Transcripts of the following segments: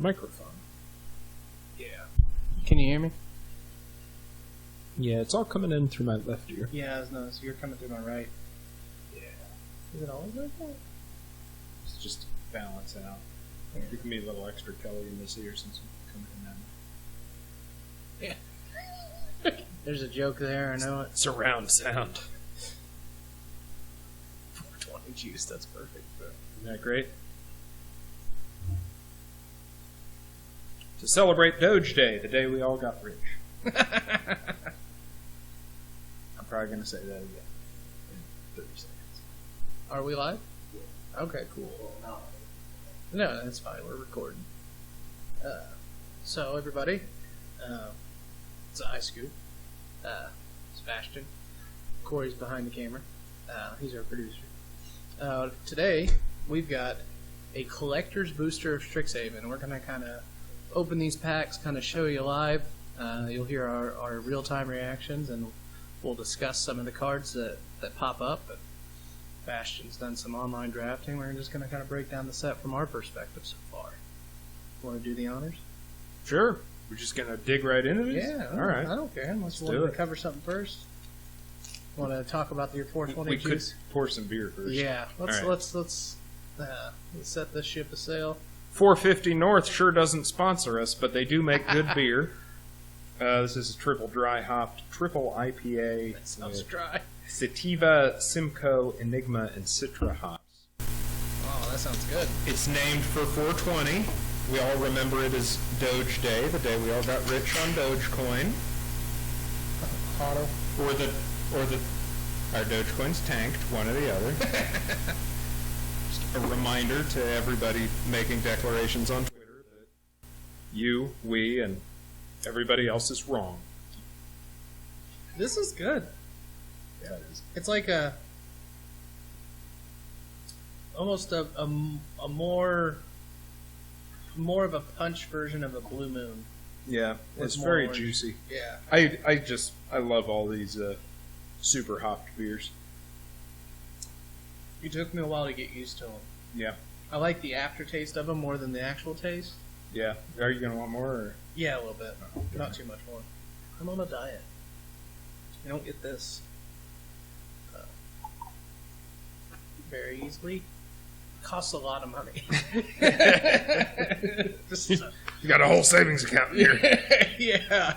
microphone. Yeah. Can you hear me? Yeah, it's all coming in through my left ear. Yeah, I was noticing. You're coming through my right. Yeah. Is it always like that? It's just to balance out. Yeah. You can be a little extra Kelly in this ear since I'm coming in that. Yeah. There's a joke there, I know it. Surround sound. 420 juice, that's perfect. Isn't that great? To celebrate Doge Day, the day we all got rich. I'm probably going to say that again in 30 seconds. Are we live? Okay, cool. No, that's fine. We're recording. So, everybody, it's iScoop. It's Bastion. Corey's behind the camera. He's our producer. Today, we've got a collector's booster of Strixhaven. We're going to kind of open these packs, kind of show you live. You'll hear our real-time reactions, and we'll discuss some of the cards that pop up. But Bastion's done some online drafting. We're just going to kind of break down the set from our perspective so far. Want to do the honors? Sure. We're just going to dig right into this? Yeah. All right. I don't care. Unless you do want to it. cover something first. Want to talk about your 420 We juice? could pour some beer first. Yeah. Let's All right. let's set this ship a sail. 450 North sure doesn't sponsor us, but they do make good beer. This is a triple dry hopped, triple IPA. That sounds with dry. Sativa, Simcoe, Enigma, and Citra hops. Oh, that sounds good. It's named for 420. We all remember it as Doge Day, the day we all got rich on Dogecoin. Auto. Or our Dogecoins tanked, one or the other. Just a reminder to everybody making declarations on Twitter that you, we, and everybody else is wrong. This is good. Yeah, it is. It's like almost a more of a punch version of a Blue Moon. Yeah, With it's more very orange. juicy. Yeah. I love all these super hopped beers. It took me a while to get used to them. Yeah, I like the aftertaste of them more than the actual taste. yeah. Are you gonna want more? Or? Yeah, a little bit. Okay. Not too much more. I'm on a diet. You don't get this very easily. Costs a lot of money. Just, You got a whole savings account here. yeah.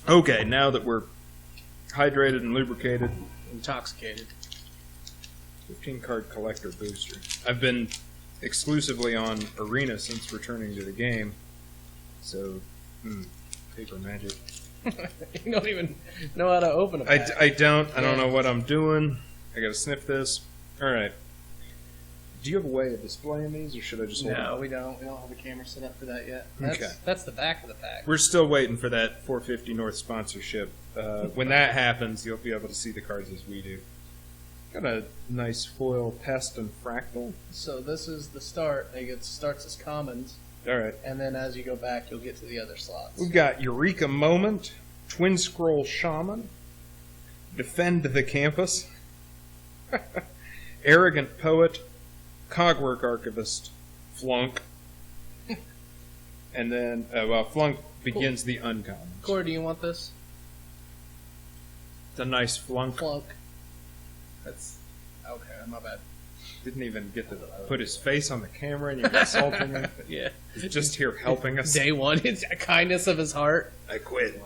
Okay, now that we're hydrated and lubricated, Intoxicated. 15 card collector booster. I've been exclusively on Arena since returning to the game, so paper magic. You don't even know how to open a pack. I don't know what I'm doing. I gotta sniff this. All right. Do you have a way of displaying these, or should I just hold No, them? we don't. We don't have a camera set up for that yet. Okay. That's the back of the pack. We're still waiting for that 450 North sponsorship. When that happens, you'll be able to see the cards as we do. Got a nice foil pest and fractal. So this is the start. It starts as commons, All right. and then as you go back, you'll get to the other slots. We've got Eureka Moment, Twin Scroll Shaman, Defend the Campus, Arrogant Poet, Cogwork Archivist, Flunk, and then, Flunk begins the uncommons. Corey, do you want this? It's a nice Flunk. Flunk. That's okay. My bad. Didn't even get to put his face on the camera, and you're insulting him. Yeah. He's just here helping us. Day one, it's a kindness of his heart. I quit.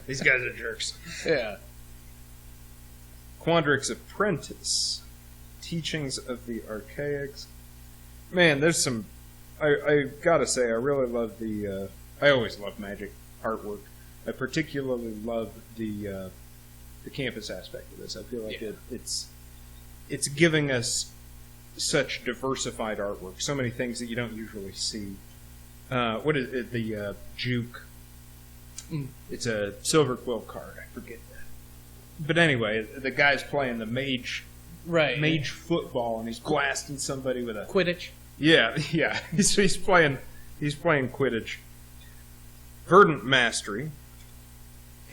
These guys are jerks. Yeah. Quandrix Apprentice. Teachings of the Archaics. Man, there's some... I gotta say, I really love the... I always love Magic artwork. I particularly love the campus aspect of this. I feel like it's giving us such diversified artwork. So many things that you don't usually see. What is it? The Juke. It's a Silver Quill card. I forget that. But anyway, the guy's playing the mage football, and he's blasting somebody with a Quidditch. Yeah. He's playing Quidditch. Verdant Mastery.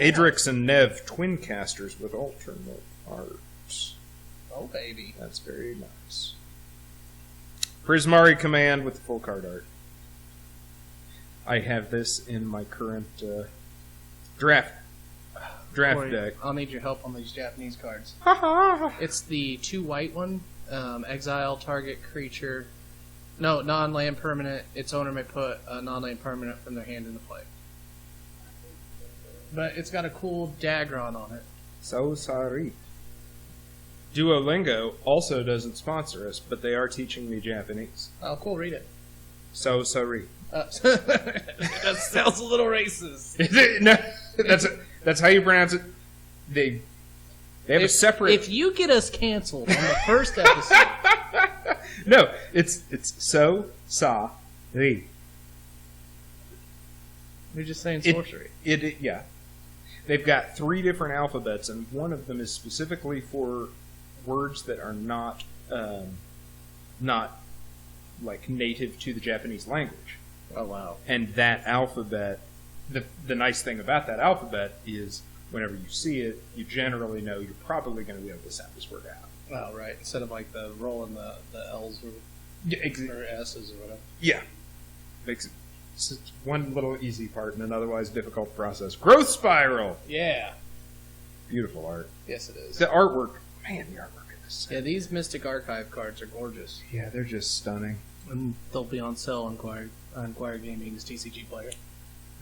Adrix and Nev, twin casters with alternate arts. Oh baby. That's very nice. Prismari Command with the full card art. I have this in my current draft Corey, deck. I'll need your help on these Japanese cards. It's the 2 white one. Exile target creature. No, non-land permanent. Its owner may put a non-land permanent from their hand into play. But it's got a cool Dagron on it. So sorry. Duolingo also doesn't sponsor us, but they are teaching me Japanese. Oh, cool. Read it. So sorry. That sounds a little racist. Is it? No, that's how you pronounce it. They have a separate. If you get us canceled on the first episode, no, it's so sa ri. you're just saying sorcery. Yeah. They've got 3 different alphabets, and one of them is specifically for words that are not like native to the Japanese language. Oh wow! And that alphabet, the nice thing about that alphabet is, whenever you see it, you generally know you're probably going to be able to sound this word out. Oh right, instead of like the rolling the L's or S's or whatever. Yeah, makes it it's one little easy part in an otherwise difficult process. Growth Spiral. Yeah. Beautiful art. Yes, it is. The artwork, man, the artwork in this. Yeah, these Mystic Archive cards are gorgeous. Yeah, they're just stunning. And they'll be on sale on Inquiry Gaming's TCG player.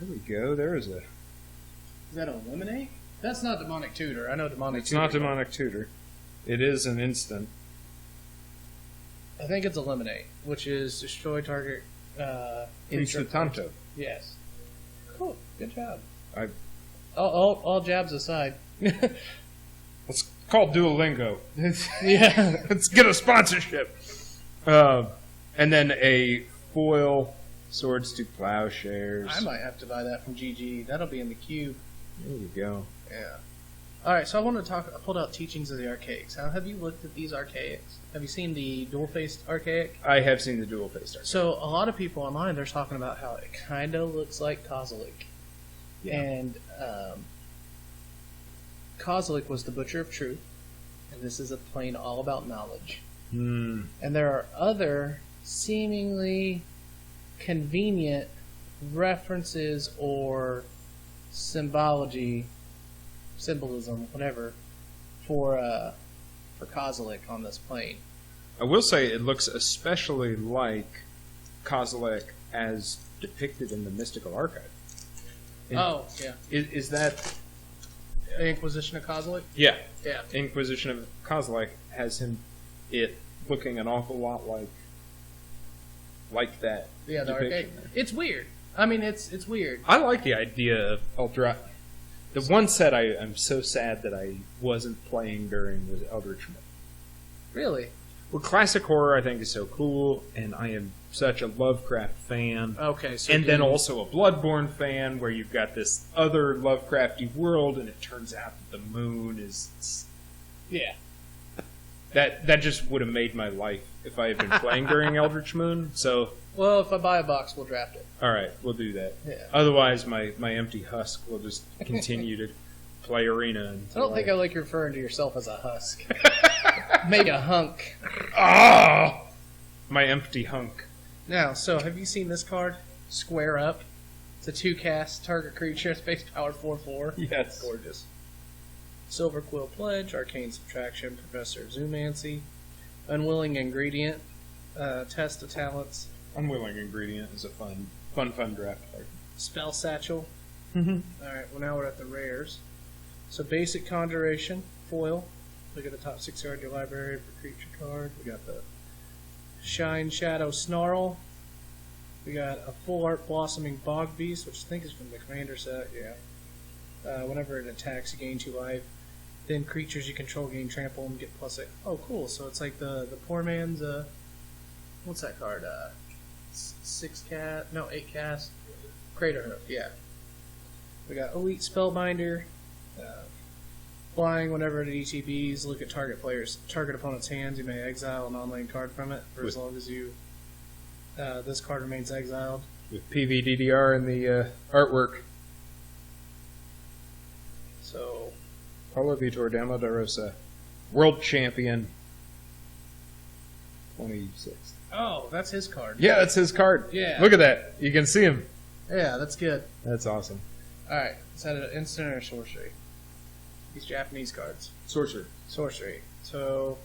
There we go. There is a. Is that a Lemonade? That's not Demonic Tutor. I know Demonic It's Tutor. not Demonic Tutor. It is an instant. I think it's a Lemonade, which is destroy target. Instantanto. Yes. Cool. Good job. I. All jabs aside. It's called Duolingo. Yeah. Let's get a sponsorship. And then a foil Swords to Plowshares. I might have to buy that from GG. That'll be in the cube. There you go. Yeah. Alright, so I want to talk. I pulled out Teachings of the Archaics. Now, have you looked at these Archaics? Have you seen the dual-faced Archaic? I have seen the dual-faced Archaic. So, a lot of people online, they're talking about how it kind of looks like Kozilek. Yeah. And Kozilek was the Butcher of Truth, and this is a plane all about knowledge. Hmm. And there are other seemingly convenient references or symbolism, whatever, for Kozilek on this plane. I will say it looks especially like Kozilek as depicted in the Mystical Archive. Yeah. Is that... Inquisition of Kozilek? Yeah. Yeah. Inquisition of Kozilek has it looking an awful lot like that. Yeah, the depiction arcade. there. It's weird. I mean, it's weird. I like the idea of Ultra. The one set I'm so sad that I wasn't playing during was Eldritch Myth. Really? Well, classic horror I think is so cool, and I am such a Lovecraft fan. Okay, so And then also a Bloodborne fan, where you've got this other Lovecrafty world, and it turns out that the moon is... yeah. That just would have made my life if I had been playing during Eldritch Moon, so... Well, if I buy a box, we'll draft it. Alright, we'll do that. Yeah. Otherwise, my empty husk will just continue to play Arena. I don't think I like referring to yourself as a husk. Maybe a hunk. Oh! My empty hunk. Now, so have you seen this card? Square Up. It's a 2-cast target creature, space power 4/4. Yes. Gorgeous. Silver Quill Pledge, Arcane Subtraction, Professor Zoomancy, Unwilling Ingredient, Test of Talents, Unwilling Ingredient is a fun draft card. Spell Satchel. Mm-hmm. Alright, well now we're at the rares. So basic Conjuration, foil. Look at the top 6 cards of your library for creature card. We got the Shine Shadow Snarl. We got a full art Blossoming Bog Beast, which I think is from the Commander set, yeah. Whenever it attacks, you gain 2 life. Then creatures you control gain trample and get +8. Oh, cool. So it's like the poor man's, what's that card? 8 cast. Craterhoof, yeah. We got Elite Spellbinder. Flying whenever it ETBs, look at target opponent's hands. You may exile an online card from it for as long as you. This card remains exiled. With PVDDR in the artwork. So. Paulo Vitor Dama da Rosa. World Champion. 26th. Oh, that's his card. Yeah, that's his card. Yeah. Look at that. You can see him. Yeah, that's good. That's awesome. Alright, is that an instant or sorcery? These Japanese cards. Sorcerer. Sorcery. So,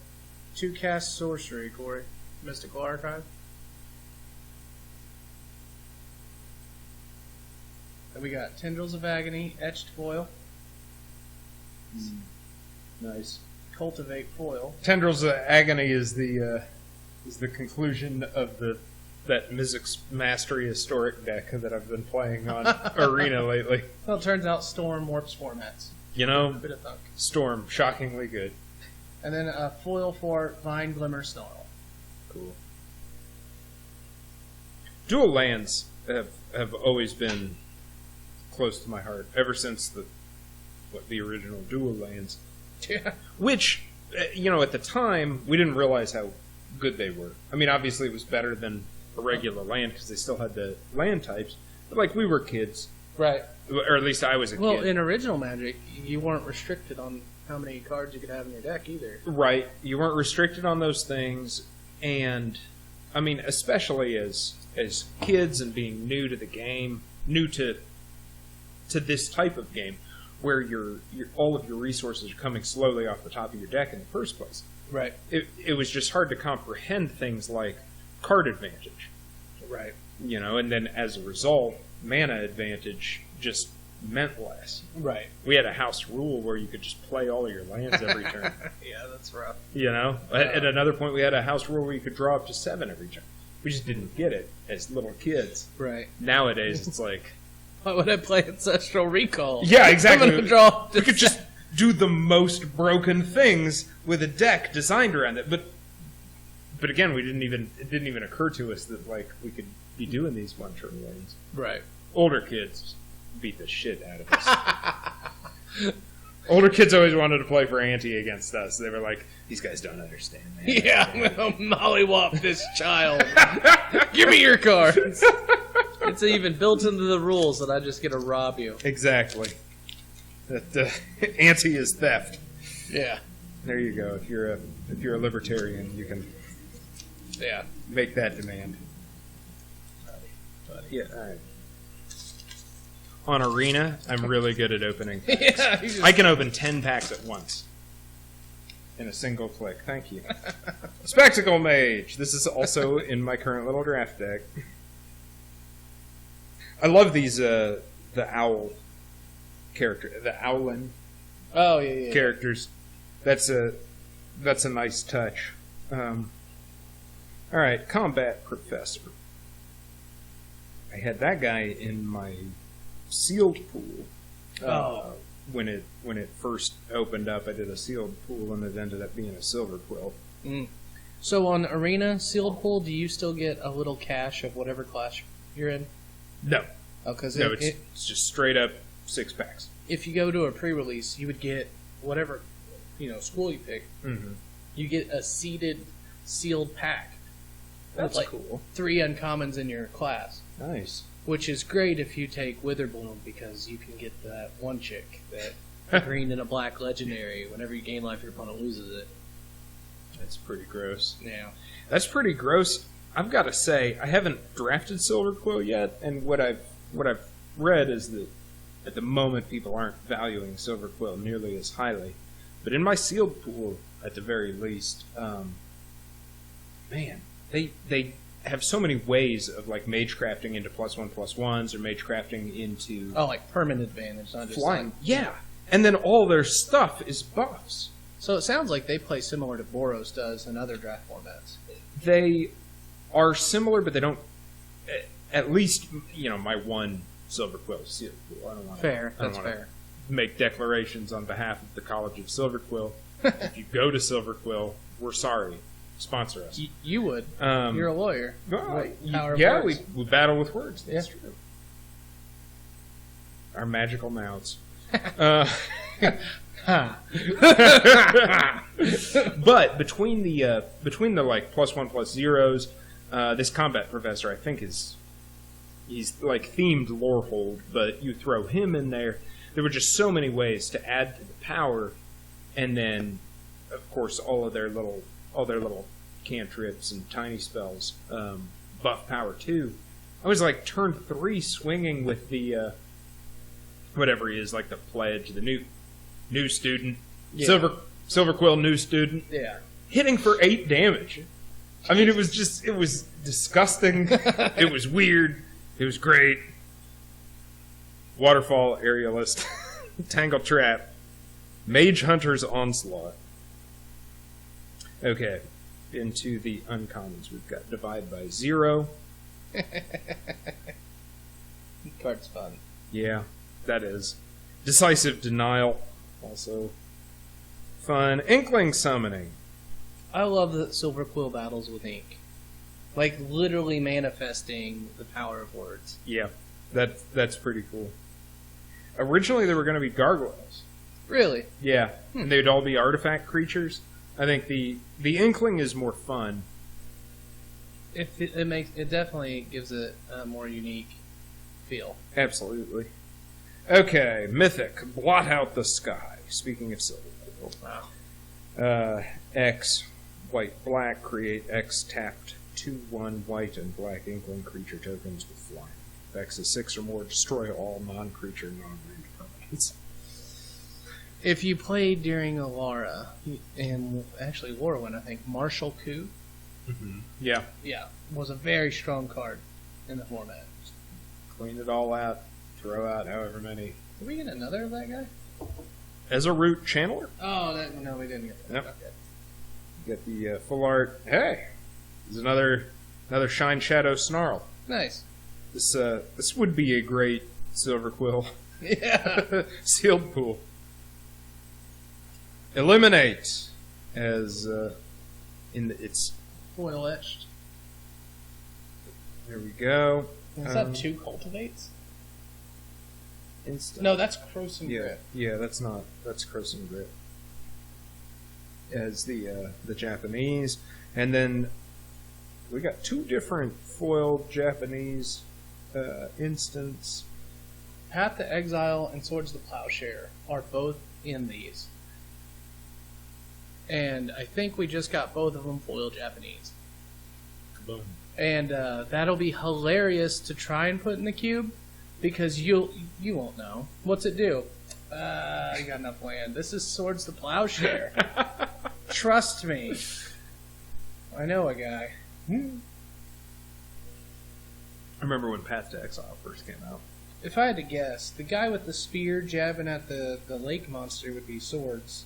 2 cast sorcery, Corey. Mystical Archive. And we got Tendrils of Agony, Etched Foil, Nice. Cultivate Foil. Tendrils of Agony is the conclusion of that Mizzix Mastery Historic deck that I've been playing on Arena lately. Well, it turns out Storm warps formats. You A know, bit of thunk. Storm, shockingly good. And then a foil for Vine Glimmer Snarl. Cool. Dual lands have always been close to my heart ever since the original dual lands. Yeah. Which, at the time we didn't realize how good they were. I mean, obviously it was better than a regular land because they still had the land types. But like we were kids, Right. or at least I was a Well, kid. in original Magic, you weren't restricted on how many cards you could have in your deck either. Right. You weren't restricted on those things, and I mean, especially as kids and being new to the game, new to this type of game, where all of your resources are coming slowly off the top of your deck in the first place. Right. It was just hard to comprehend things like card advantage, Right. and then as a result, mana advantage just meant less. Right. We had a house rule where you could just play all of your lands every turn. Yeah, that's rough. At another point, we had a house rule where you could draw up to 7 every turn. We just didn't get it as little kids. Right. Nowadays, it's like, Why would I play Ancestral Recall? yeah, exactly. I'm gonna draw. We could just do the most broken things with a deck designed around it. But again, it didn't even occur to us that like we could be doing these one-turn lanes. Right. Older kids beat the shit out of us. Older kids always wanted to play for ante against us. They were like, "These guys don't understand, man." Yeah, I'm gonna mollywop this child. Give me your cards. It's even built into the rules that I just get to rob you. Exactly. That ante is theft. Yeah. There you go. If you're a libertarian, you can Yeah. make that demand. Yeah. All right. On Arena, I'm really good at opening packs. Yeah. I can open 10 packs at once in a single click. Thank you. Spectacle Mage. This is also in my current little draft deck. I love these the owl character, the owlin Oh yeah. characters. That's a nice touch. All right, Combat Professor. I had that guy in my sealed pool. When it first opened up, I did a sealed pool, and it ended up being a silver quill. Mm. So on Arena Sealed Pool, do you still get a little cache of whatever class you're in? No, Oh, because no, it's just straight up 6 packs. if you go to a pre-release, you would get whatever school you pick. Mm-hmm. You get a seeded sealed pack. That's like cool. 3 uncommons in your class, Nice. which is great if you take Witherbloom because you can get that one chick that green and a black legendary. Whenever you gain life, your opponent loses it. That's pretty gross. Yeah. That's pretty gross. I've got to say, I haven't drafted Silver Quill yet, and what I've read is that at the moment people aren't valuing Silver Quill nearly as highly. But in my sealed pool, at the very least, man, they have so many ways of like mage crafting into +1/+1s or mage crafting into Oh, like permanent advantage, not just flying. like- Yeah, and then all their stuff is buffs. So it sounds like they play similar to Boros does in other draft formats. They are similar, but they don't. At least, my one Silver Quill is sealed pool. I don't want Fair, I don't that's wanna fair. make declarations on behalf of the College of Silver Quill. If you go to Silver Quill, we're sorry. Sponsor us. You would. Um, You're a lawyer. well, Power of yeah, words. we battle with words. That's Yeah. true. Our magical mouths. But between the like +1/+0s, this Combat Professor I think he's like themed Lorehold, but you throw him in there. There were just so many ways to add to the power, and then of course all their little cantrips and tiny spells, buff power 2. I was like turn 3 swinging with the whatever he is, like the pledge, the new student, Yeah. silver quill new student, Yeah. hitting for 8 damage. I mean, it was disgusting. It was weird. It was great. Waterfall Aerialist, Tangle Trap, Mage Hunter's Onslaught. Okay, into the uncommons. We've got Divide by 0. Card's fun. Yeah, that is. Decisive Denial, also fun. Inkling Summoning. I love the Silver Quill battles with ink. Like, literally manifesting the power of words. Yeah, that's pretty cool. Originally, they were going to be gargoyles. Really? Yeah, and they'd all be artifact creatures. I think the Inkling is more fun. It definitely gives it a more unique feel. Absolutely. Okay, Mythic, Blot Out the Sky. Speaking of silver. Wow. X, white, black, create X tapped 2/1 white and black Inkling creature tokens with flying. If X is 6 or more, destroy all non-creature, non-land permanents. If you played during Alara, and actually Lorwyn, I think, Martial Coup, Yeah. yeah, was a very strong card in the format. Clean it all out, throw out however many. Did we get another of that guy? As a root channeler, Oh, no, we didn't get that. Yep. Okay. get the full art. Hey, there's another Shine Shadow Snarl. Nice. This would be a great Silver Quill Yeah. sealed pool. Eliminate as it's Foil etched. there we go. Is that 2 cultivates? Instant. No, that's Croson Yeah, Grip. yeah, that's Croson Grip. As the Japanese, and then we got 2 different foiled Japanese instants. Path to Exile and Swords of the Plowshare are both in these. And I think we just got both of them foiled Japanese. Boom. And that'll be hilarious to try and put in the cube, because you won't know. What's it do? You got enough land. This is Swords to Plowshare. Trust me. I know a guy. I remember when Path to Exile first came out. If I had to guess, the guy with the spear jabbing at the lake monster would be Swords.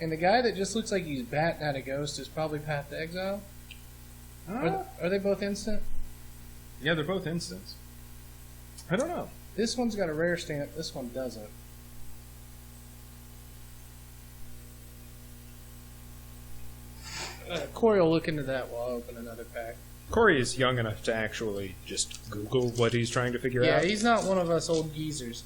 And the guy that just looks like he's batting at a ghost is probably Path to Exile. Are they both instant? Yeah, they're both instants. I don't know. This one's got a rare stamp, this one doesn't. Corey will look into that while I open another pack. Corey is young enough to actually just Google what he's trying to figure Yeah, out. he's not one of us old geezers.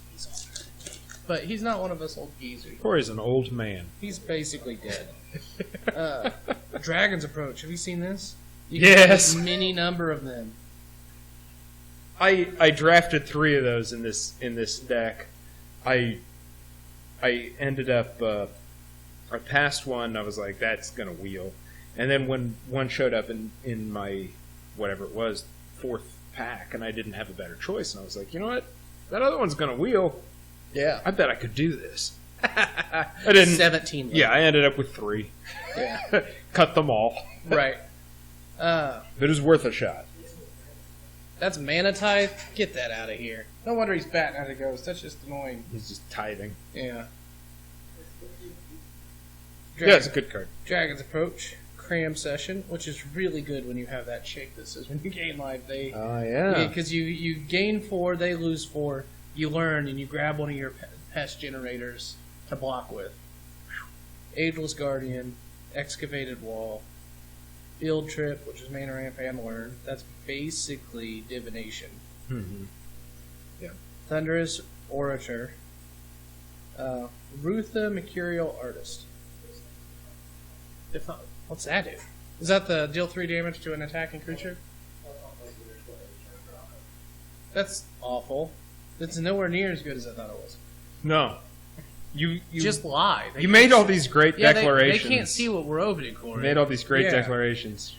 But he's not one of us old geezers. Corey's an old man. He's basically dead. Dragon's Approach. Have you seen this? You Yes. get a mini number of them. I drafted 3 of those in this deck. I ended up I passed one. I was like, that's gonna wheel. And then when one showed up in my whatever it was 4th pack, and I didn't have a better choice, and I was like, you know what, that other one's gonna wheel. Yeah. I bet I could do this. I didn't. 17. Yeah, I ended up with 3. Yeah. Cut them all. Right. But it was worth a shot. That's Mana Tithe. Get that out of here. No wonder he's batting at a ghost. That's just annoying. He's just tithing. Yeah. Yeah, it's a good card. Dragon's Approach. Cram Session, which is really good when you have that chick that says when you gain life, they... Yeah. Because you gain 4, they lose 4. You learn, and you grab one of your pest generators to block with. Ageless Guardian, Excavated Wall, Field Trip, which is Mana Ramp and Learn. That's basically Divination. Mm-hmm. Yeah. Thunderous Orator. Rutha Mercurial Artist. What's that do? Is that the deal 3 damage to an attacking creature? That's awful. That's nowhere near as good as I thought it was. No. You just lie. You made all these great yeah, declarations. They can't see what we're opening, Corey. You made all these great Yeah. declarations.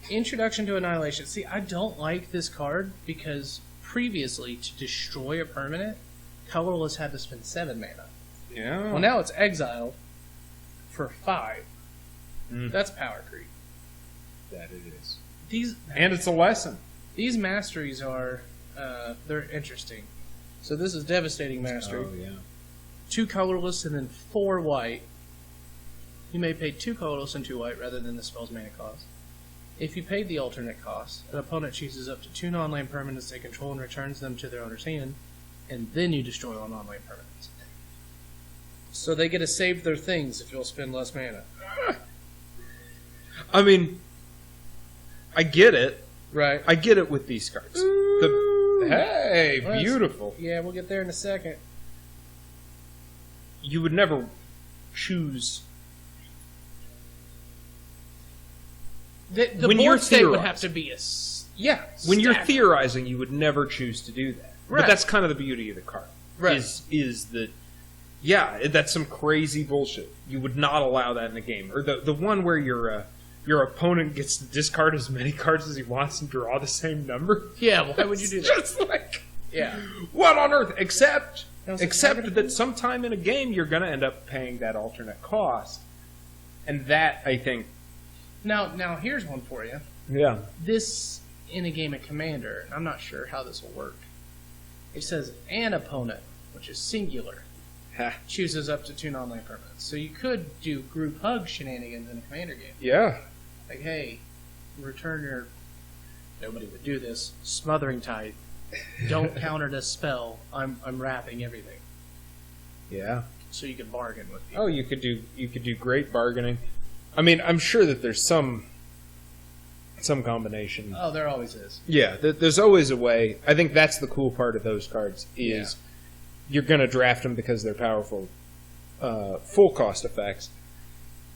Introduction to Annihilation. See, I don't like this card because previously, to destroy a permanent, colorless had to spend 7 mana. Yeah. Well, now it's exiled for 5. Mm. That's power creep. That it is. And it's a lesson. These masteries are they're interesting. So this is Devastating Mastery. Oh, yeah. 2 colorless and then 4 white. You may pay 2 colorless and 2 white rather than the spell's mana cost. If you paid the alternate cost, an opponent chooses up to 2 non-land permanents they control and returns them to their owner's hand, and then you destroy all non-land permanents. So they get to save their things if you'll spend less mana. I mean, I get it. Right. I get it with these cards. Hey, Well, beautiful. Yeah, we'll get there in a second. You would never choose... The When you're board state would theorizing. have to be When you're stack. theorizing, you would never choose to do that. Right. But that's kind of the beauty of the card. Right. Is that, yeah, that's some crazy bullshit. You would not allow that in a game. Or the one where your opponent gets to discard as many cards as he wants and draw the same number. Yeah, why would you do that? Just like, Yeah. what on earth? Except That was that sometime in a game you're going to end up paying that alternate cost. And that, I think... Now here's one for you. Yeah. This in a game of Commander, and I'm not sure how this will work. It says an opponent, which is singular, chooses up to 2 non-land permanents. So you could do group hug shenanigans in a Commander game. Yeah. Like, hey, return your... Nobody would do this. Smothering Tide. Don't counter this spell. I'm wrapping everything. Yeah. So you can bargain with people. Oh, you could do great bargaining. I mean, I'm sure that there's some combination. Oh, there always is. Yeah, there's always a way. I think that's the cool part of those cards is you're going to draft them because they're powerful, full cost effects.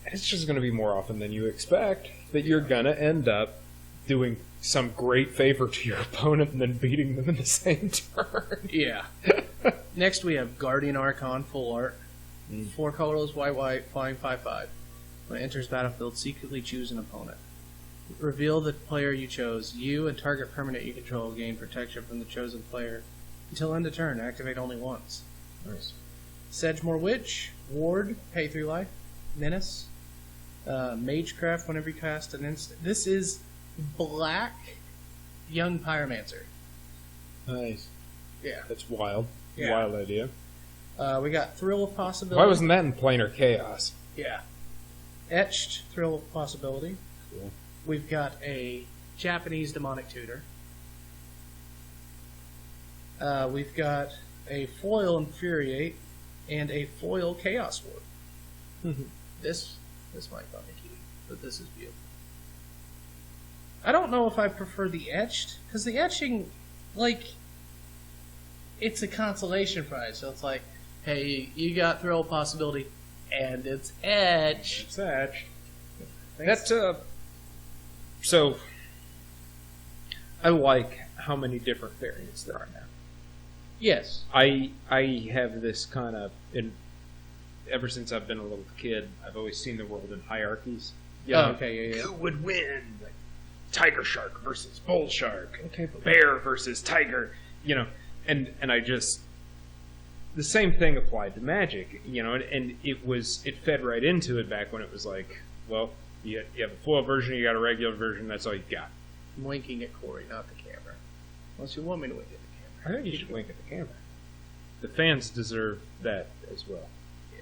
And it's just going to be more often than you expect that you're going to end up doing some great favor to your opponent and then beating them in the same turn. Yeah. Next we have Guardian Archon, full art. 4 colorless, white, flying 5/5. When it enters battlefield, secretly choose an opponent. Reveal the player you chose. You and target permanent you control gain protection from the chosen player until end of turn. Activate only once. Nice. Sedgemoor Witch, Ward, pay 3 life. Menace. Magecraft whenever you cast an instant. This is black Young Pyromancer. Nice. Yeah. That's wild. Yeah. Wild idea. We got Thrill of Possibility. Why wasn't that in Planar Chaos? Yeah. Etched, Thrill of Possibility. Cool. We've got a Japanese Demonic Tutor. We've got a foil Infuriate and a foil Chaos Ward. This might not be cute, but this is beautiful. I don't know if I prefer the etched, because the etching, like, it's a consolation prize. So it's like, hey, you got Thrill of Possibility, and it's etched. It's etched. Thanks. That's so I like how many different variants there are now. Yes. I have this kind of ever since I've been a little kid, I've always seen the world in hierarchies. You know, Okay, yeah. Who would win? Like, tiger shark versus bull shark. Okay, but Bear versus tiger. You know, and I just the same thing applied to Magic. You know, and it fed right into it back when it was like, well, you have a foil version, you got a regular version, that's all you got. I'm winking at Corey, not the camera. Unless you want me to wink at the camera. I think you should wink at the camera. The fans deserve that as well.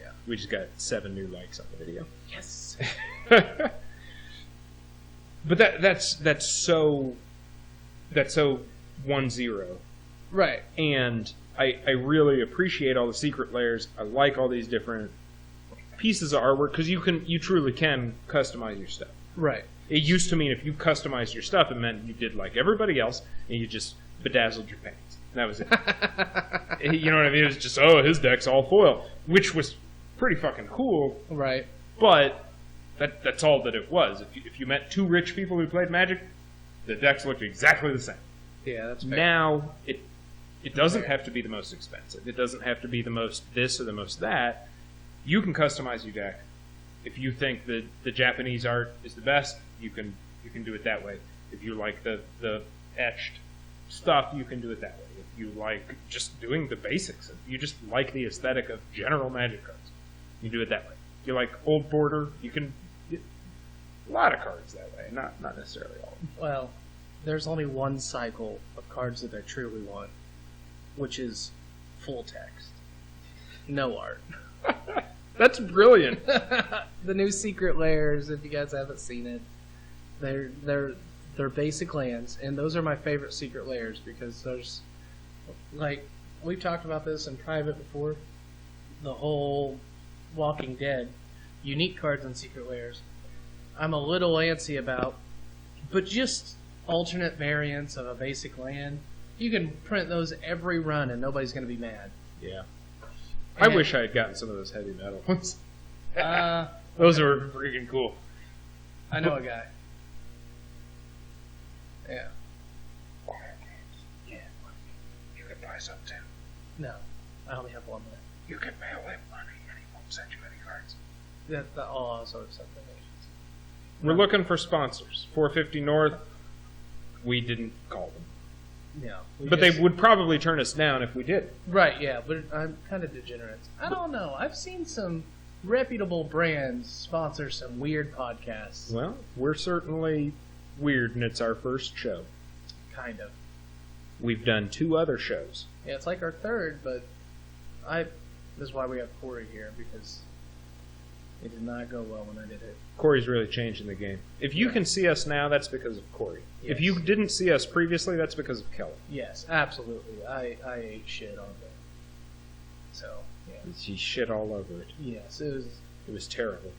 Yeah. We just got 7 new likes on the video. Yes. But that's so 1-0. Right. And I really appreciate all the secret layers. I like all these different pieces of artwork because you truly can customize your stuff. Right. It used to mean if you customized your stuff, it meant you did like everybody else and you just bedazzled your paintings. That was it. You know what I mean? It was just, his deck's all foil, which was pretty fucking cool. Right. But that's all that it was. If you met 2 rich people who played Magic, the decks looked exactly the same. Yeah, that's fair. Now It doesn't have to be the most expensive. It doesn't have to be the most this or the most that. You can customize your deck. If you think that the Japanese art is the best, you can do it that way. If you like the etched stuff, you can do it that way. If you like just doing the basics, if you just like the aesthetic of general Magic cards, you do it that way. If you like old border, you can get a lot of cards that way, not necessarily all of them. Well, there's only one cycle of cards that I truly want, which is full text. No art. That's brilliant. The new Secret Lairs, if you guys haven't seen it, they're basic lands, and those are my favorite Secret Lairs because there's, like, we've talked about this in private before, the whole Walking Dead unique cards in Secret Lairs. I'm a little antsy about, but just alternate variants of a basic land. You can print those every run, and nobody's going to be mad. Yeah. I wish I had gotten some of those heavy metal ones. Those are freaking cool. I know a guy. Yeah. Yeah. You can buy some too. No, I only have one left. You can mail him money and he won't send you any cards. That's all sort of stuff. We're looking for sponsors. 450 North, we didn't call them. No. But they would probably turn us down if we did. Right, yeah, but I'm kind of degenerate. I don't know. I've seen some reputable brands sponsor some weird podcasts. Well, we're certainly weird, and it's our first show. Kind of. We've done 2 other shows. Yeah, it's like our third, but this is why we have Corey here, because it did not go well when I did it. Corey's really changing the game. If you can see us now, that's because of Corey. Yes. If you didn't see us previously, that's because of Kelly. Yes, absolutely. I ate shit on it. So, yeah. He shit all over it. Yes, It was terrible.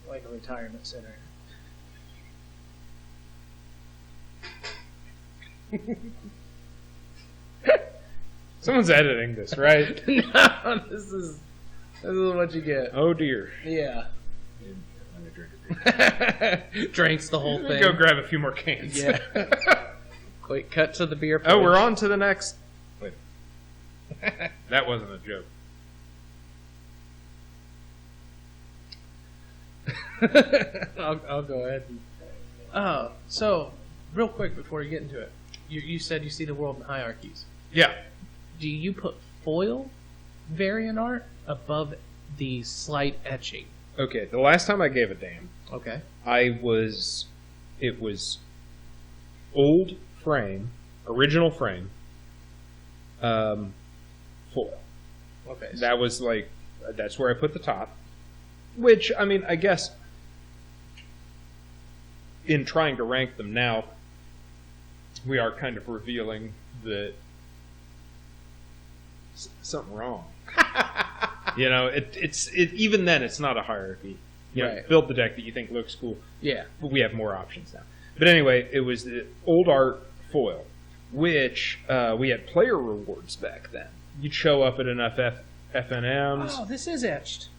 like a retirement center. Someone's editing this, right? No, this is what you get. Oh dear. Yeah. I'm gonna drink a beer. Drinks the whole thing. Go grab a few more cans. Yeah. Quick cut to the beer. Oh, we're on to the next. Wait. That wasn't a joke. I'll go ahead. So real quick before you get into it, you said you see the world in hierarchies. Yeah. Do you put foil variant art above the slight etching? Okay, the last time I gave a damn, Okay. it was old frame, original frame, foil. Okay. That was like, that's where I put the top. Which, I mean, I guess in trying to rank them now, we are kind of revealing that something wrong. You know, it's even then it's not a hierarchy. You know, Right. build the deck that you think looks cool. Yeah. But we have more options now. But anyway, it was the old art foil, which we had player rewards back then. You'd show up at enough FNMs. Oh, this is etched.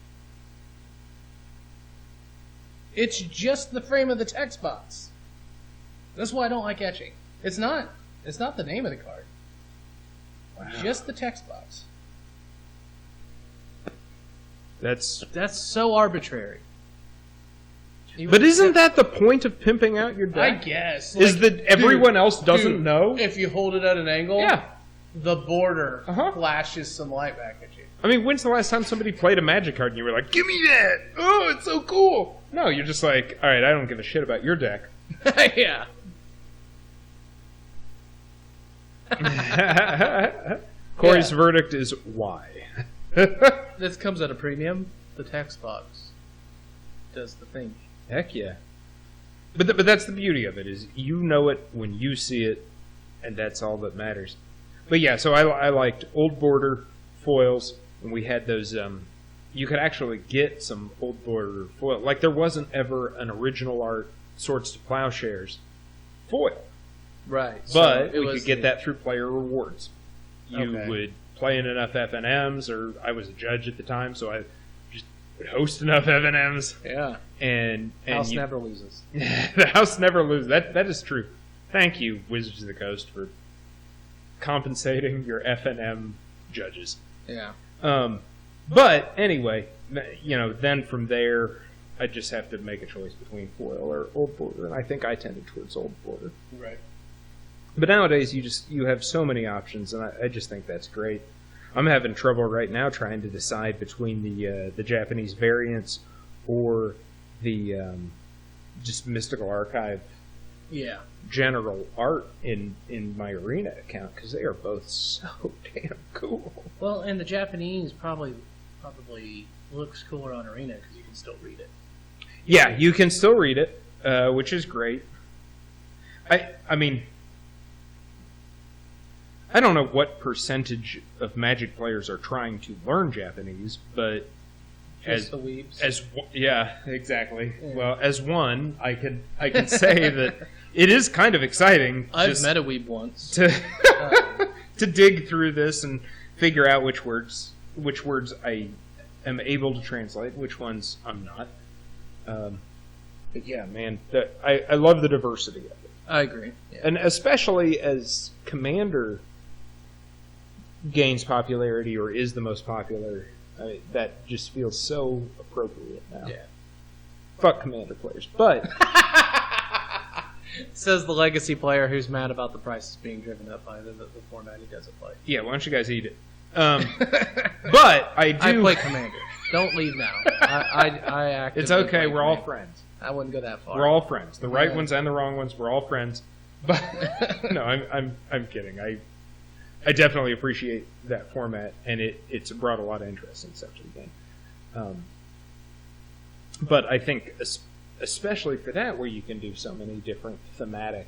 It's just the frame of the text box. That's why I don't like etching. It's not the name of the card. Wow. Just the text box. That's. so arbitrary. But isn't that the point of pimping out your I deck? guess. Is that everyone else doesn't know? If you hold it at an angle, Yeah. the border Uh-huh. flashes some light back at you. I mean, when's the last time somebody played a Magic card and you were like, "Give me that! Oh, it's so cool!" No, you're just like, "All right, I don't give a shit about your deck." Yeah. Corey's verdict is why. This comes at a premium. The text box does the thing. Heck yeah. But that's the beauty of it, is you know it when you see it, and that's all that matters. But yeah, so I liked old border foils, and we had those, you could actually get some old border foil. Like, there wasn't ever an original art Swords to Plowshares foil. Right. But we could get that through player rewards. You Okay. would play in enough FNMs, or I was a judge at the time, so I just would host enough FNMs. Yeah. And House never loses. The house never loses. That is true. Thank you, Wizards of the Coast, for compensating your F&M judges. Yeah. But anyway, then from there, I just have to make a choice between foil or old border, and I think I tended towards old border. Right. But nowadays, you have so many options, and I just think that's great. I'm having trouble right now trying to decide between the Japanese variants or the just Mystical Archive general art in my Arena account, because they are both so damn cool. Well, and the Japanese probably looks cooler on Arena because you can still read it. Yeah, you can still read it, which is great. I mean, I don't know what percentage of Magic players are trying to learn Japanese, but Just the weebs. Yeah, exactly. Yeah. Well, as one, I can say that it is kind of exciting. I've met a weeb once to dig through this and figure out which words I am able to translate, which ones I'm not. But yeah, man, I love the diversity of it. I agree, yeah. And especially as Commander gains popularity or is the most popular. That just feels so appropriate now. Yeah. Fuck Commander players. But says the legacy player who's mad about the prices being driven up by the format he doesn't play. Yeah, why don't you guys eat it? But I play Commander. Don't leave now. I actively It's okay. We're all Commander. friends. I wouldn't go that far. We're all friends. The right ones and the wrong ones. We're all friends. But no, I'm kidding. I definitely appreciate that format, and it's brought a lot of interest in such a game. But I think, especially for that, where you can do so many different thematic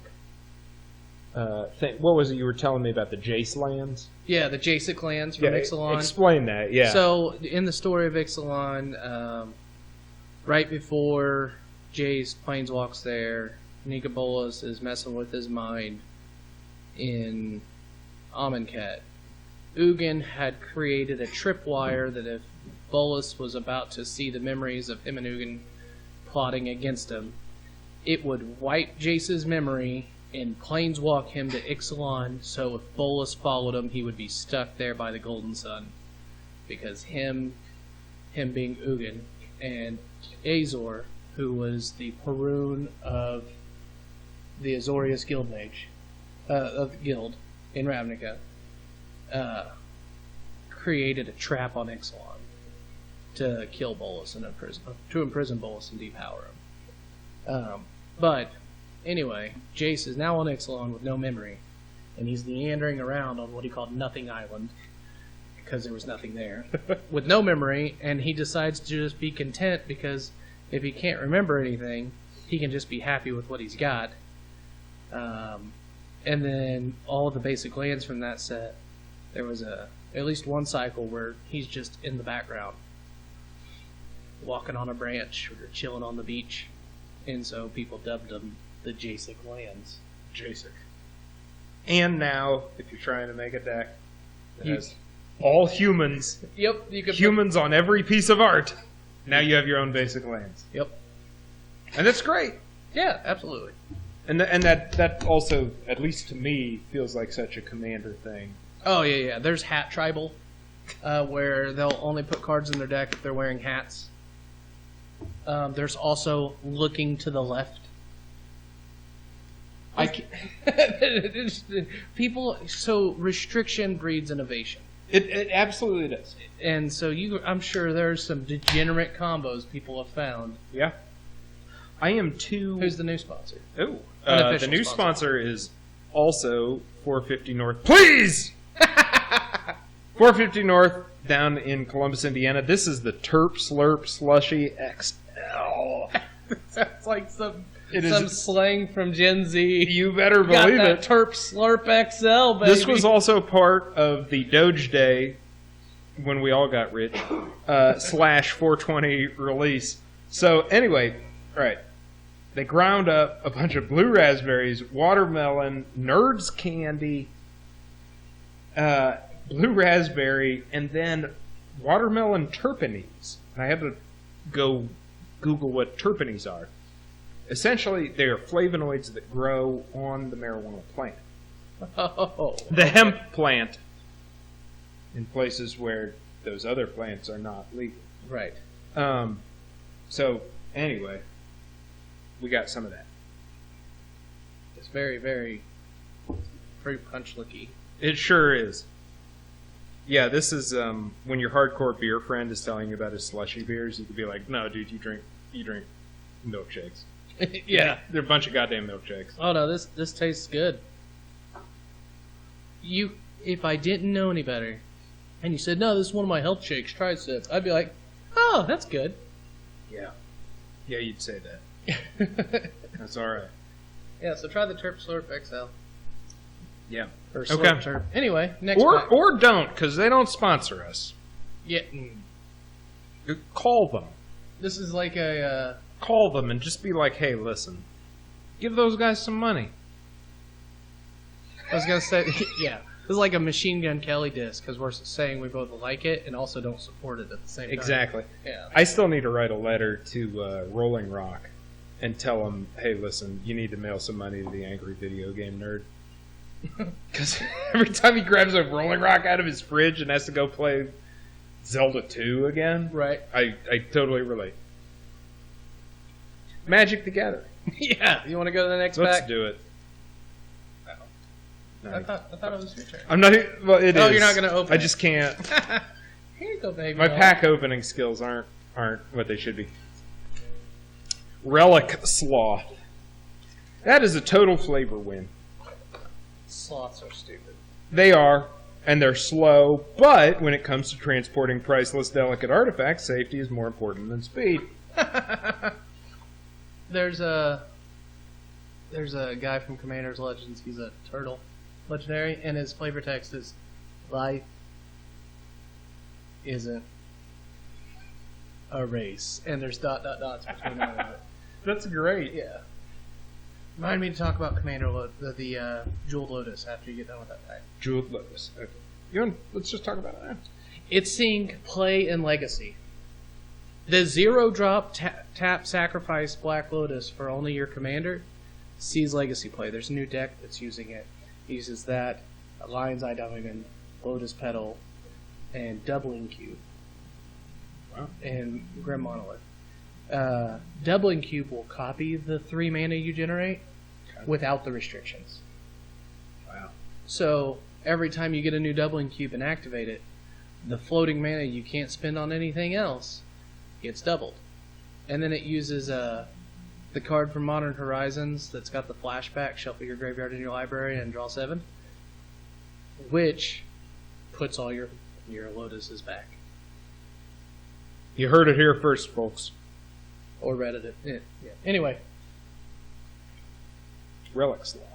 things. What was it you were telling me about the Jace lands? Yeah, the Jace lands from Ixalan. Explain that, yeah. So, in the story of Ixalan, right before Jace planeswalks there, Nika Bolas is messing with his mind in Amonkhet. Ugin had created a tripwire that if Bolas was about to see the memories of him and Ugin plotting against him, it would wipe Jace's memory and planeswalk him to Ixalan, so if Bolas followed him, he would be stuck there by the Golden Sun. Because him being Ugin, and Azor, who was the Perun of the Azorius Guildmage, of the guild in Ravnica, created a trap on Ixalan to kill Bolas and imprison Bolas and depower him. But anyway, Jace is now on Ixalan with no memory, and he's meandering around on what he called Nothing Island, because there was nothing there, with no memory, and he decides to just be content, because if he can't remember anything, he can just be happy with what he's got. And then all of the basic lands from that set, there was at least one cycle where he's just in the background, walking on a branch or chilling on the beach, and so people dubbed them the Jacek lands. Jacek. And now, if you're trying to make a deck that has all humans, yep, you could humans on every piece of art, now you have your own basic lands. Yep. And that's great. Yeah, absolutely. And that also, at least to me, feels like such a Commander thing. Oh, yeah. There's Hat Tribal, where they'll only put cards in their deck if they're wearing hats. There's also Looking to the Left. People, so restriction breeds innovation. It absolutely does. And so I'm sure there's some degenerate combos people have found. Yeah. I am too... Who's the new sponsor? Oh, the new sponsor is also 450 North. Please! 450 North down in Columbus, Indiana. This is the Terp Slurp Slushy XL. Sounds like some slang from Gen Z. You better believe it. Terp Slurp XL, baby. This was also part of the Doge Day, when we all got rich, /420 release. So anyway, all right. They ground up a bunch of blue raspberries, watermelon, Nerds candy, blue raspberry, and then watermelon terpenes. I had to go Google what terpenes are. Essentially, they are flavonoids that grow on the marijuana plant. Oh. The hemp plant in places where those other plants are not legal. Right. So, anyway, we got some of that. It's very, very fruit punch-looky. It sure is. Yeah, this is when your hardcore beer friend is telling you about his slushy beers, you could be like, no, dude, you drink milkshakes. Yeah. They're a bunch of goddamn milkshakes. Oh, no, this tastes good. If I didn't know any better, and you said, no, this is one of my health shakes, try a sip, I'd be like, oh, that's good. Yeah. Yeah, you'd say that. That's alright. Yeah, so try the Terp Slurp XL. Yeah. Or Slurp Terp. Anyway, next pack. Or don't, because they don't sponsor us. Yeah. Call them. This is like a... Call them and just be like, hey, listen. Give those guys some money. I was going to say, yeah. This is like a Machine Gun Kelly disc, because we're saying we both like it and also don't support it at the same time. Exactly. Yeah. I still need to write a letter to Rolling Rock and tell them, hey, listen, you need to mail some money to the Angry Video Game Nerd. Because every time he grabs a Rolling Rock out of his fridge and has to go play Zelda 2 again, Right. I totally relate. Magic the Gathering. Yeah. You want to go to the next Let's pack? do it. I thought it was your turn. I'm not. Well, it is. Oh, you're not going to open I it. just can't. Here you go, baby. My pack opening skills aren't what they should be. Relic Sloth. That is a total flavor win. Sloths are stupid. They are, and they're slow, but when it comes to transporting priceless, delicate artifacts, safety is more important than speed. There's a guy from Commander's Legends. He's a turtle legendary, and his flavor text is life isn't a race, and there's dots between all of it. That's great. Yeah. Remind me to talk about the Jeweled Lotus after you get done with that pack. Jeweled Lotus. Okay. Let's just talk about that. It's seeing play and legacy. The 0-drop tap sacrifice Black Lotus for only your commander sees legacy play. There's a new deck that's using it. It uses that, Lion's Eye Diamond, Lotus Petal, and Doubling Cube. Wow. And Grim Monolith. Doubling Cube will copy the 3 mana you generate without the restrictions. Wow. So every time you get a new Doubling Cube and activate it, the floating mana you can't spend on anything else gets doubled. And then it uses the card from Modern Horizons that's got the flashback, shuffle your graveyard in your library and draw 7, which puts all your Lotuses back. You heard it here first, folks. Or Reddit it. Yeah. Anyway. Relic Sloth.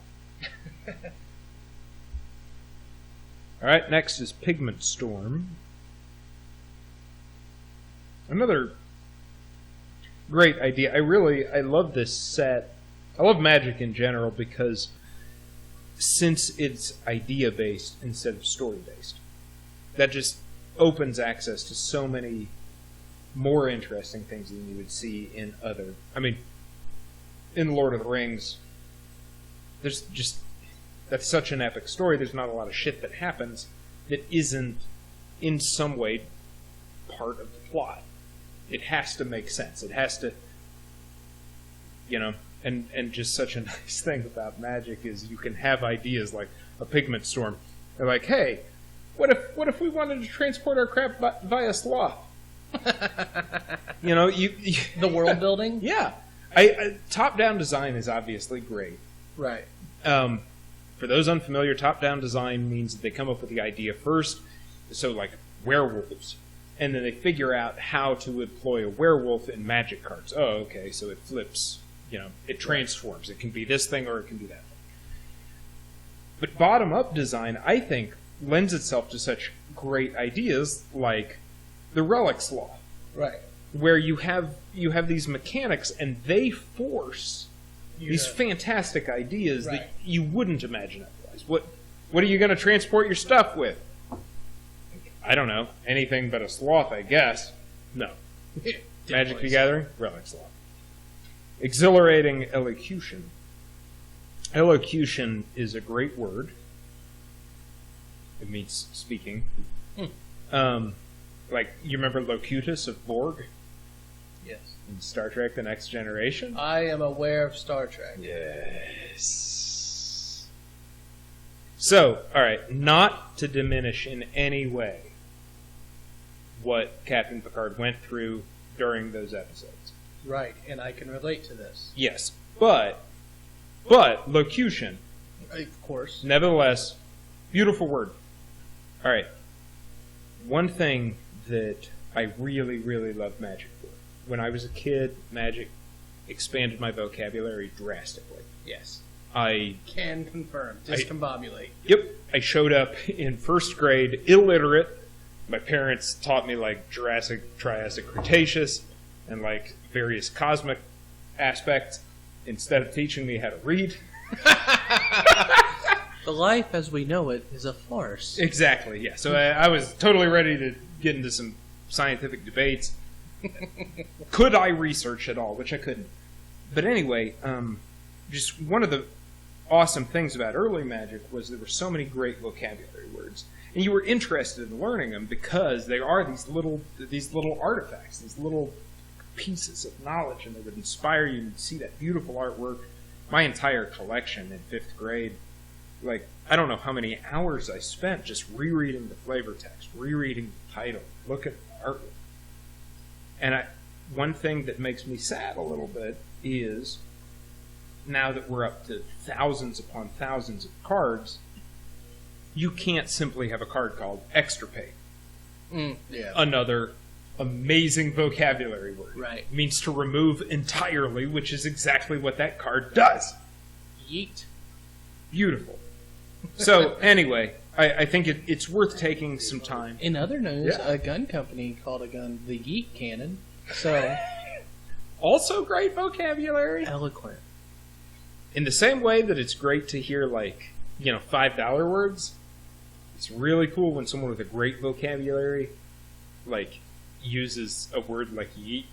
Alright, next is Pigment Storm. Another great idea. I love this set. I love Magic in general because since it's idea-based instead of story-based, that just opens access to so many more interesting things than you would see in other... I mean, in Lord of the Rings, there's just... That's such an epic story, there's not a lot of shit that happens that isn't, in some way, part of the plot. It has to make sense. It has to... You know, and just such a nice thing about Magic is you can have ideas like a Pigment Storm. They're like, hey, what if we wanted to transport our crap via sloth? You know, The world building? Yeah. Top-down design is obviously great. Right. For those unfamiliar, top-down design means that they come up with the idea first, so like werewolves, and then they figure out how to employ a werewolf in Magic cards. Oh, okay, so it flips, you know, it transforms. It can be this thing or it can be that thing. But bottom-up design, I think, lends itself to such great ideas like the Relic Sloth. Right. Where you have these mechanics and they force these fantastic ideas that you wouldn't imagine otherwise. What are you going to transport your stuff with? I don't know. Anything but a sloth, I guess. No. Magic the Gathering? Relic Sloth. Exhilarating Elocution. Elocution is a great word. It means speaking. Hmm. Like, you remember Locutus of Borg Yes. in Star Trek The Next Generation? I am aware of Star Trek. Yes. So, alright, not to diminish in any way what Captain Picard went through during those episodes. Right, and I can relate to this. Yes, but locution, Of course. nevertheless, beautiful word. Alright, one thing that I really, really love magic for. When I was a kid, magic expanded my vocabulary drastically. Yes. I Can confirm. Discombobulate. I showed up in first grade illiterate. My parents taught me like Jurassic, Triassic, Cretaceous, and like various cosmic aspects instead of teaching me how to read. The life as we know it is a farce. Exactly, yeah. So I was totally ready to get into some scientific debates. Could I research at all? Which I couldn't. But anyway, just one of the awesome things about early magic was there were so many great vocabulary words. And you were interested in learning them because they are these little artifacts, these little pieces of knowledge, and they would inspire you to see that beautiful artwork. My entire collection in 5th grade, like, I don't know how many hours I spent just rereading the flavor text, rereading the title, looking at the artwork. And one thing that makes me sad a little bit is, now that we're up to thousands upon thousands of cards, you can't simply have a card called extirpate. Yeah. Another amazing vocabulary word. Right. It means to remove entirely, which is exactly what that card does. Yeet. Beautiful. So, anyway, I think it's worth taking some time. In other news, Yeah. a gun company called a gun the Yeet Cannon. So, Also great vocabulary. eloquent. In the same way that it's great to hear, like, $5 words, it's really cool when someone with a great vocabulary, like, uses a word like yeet.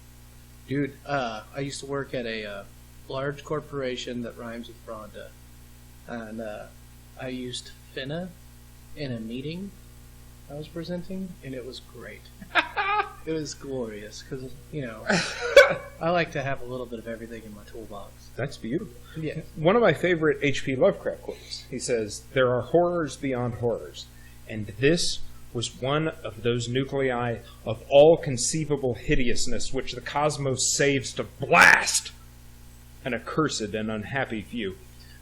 Dude, I used to work at a large corporation that rhymes with Rhonda. And I used finna in a meeting I was presenting, and it was great. It was glorious, because, I like to have a little bit of everything in my toolbox. That's beautiful. Yeah. One of my favorite H.P. Lovecraft quotes. He says, "There are horrors beyond horrors, and this was one of those nuclei of all conceivable hideousness which the cosmos saves to blast an accursed and unhappy few."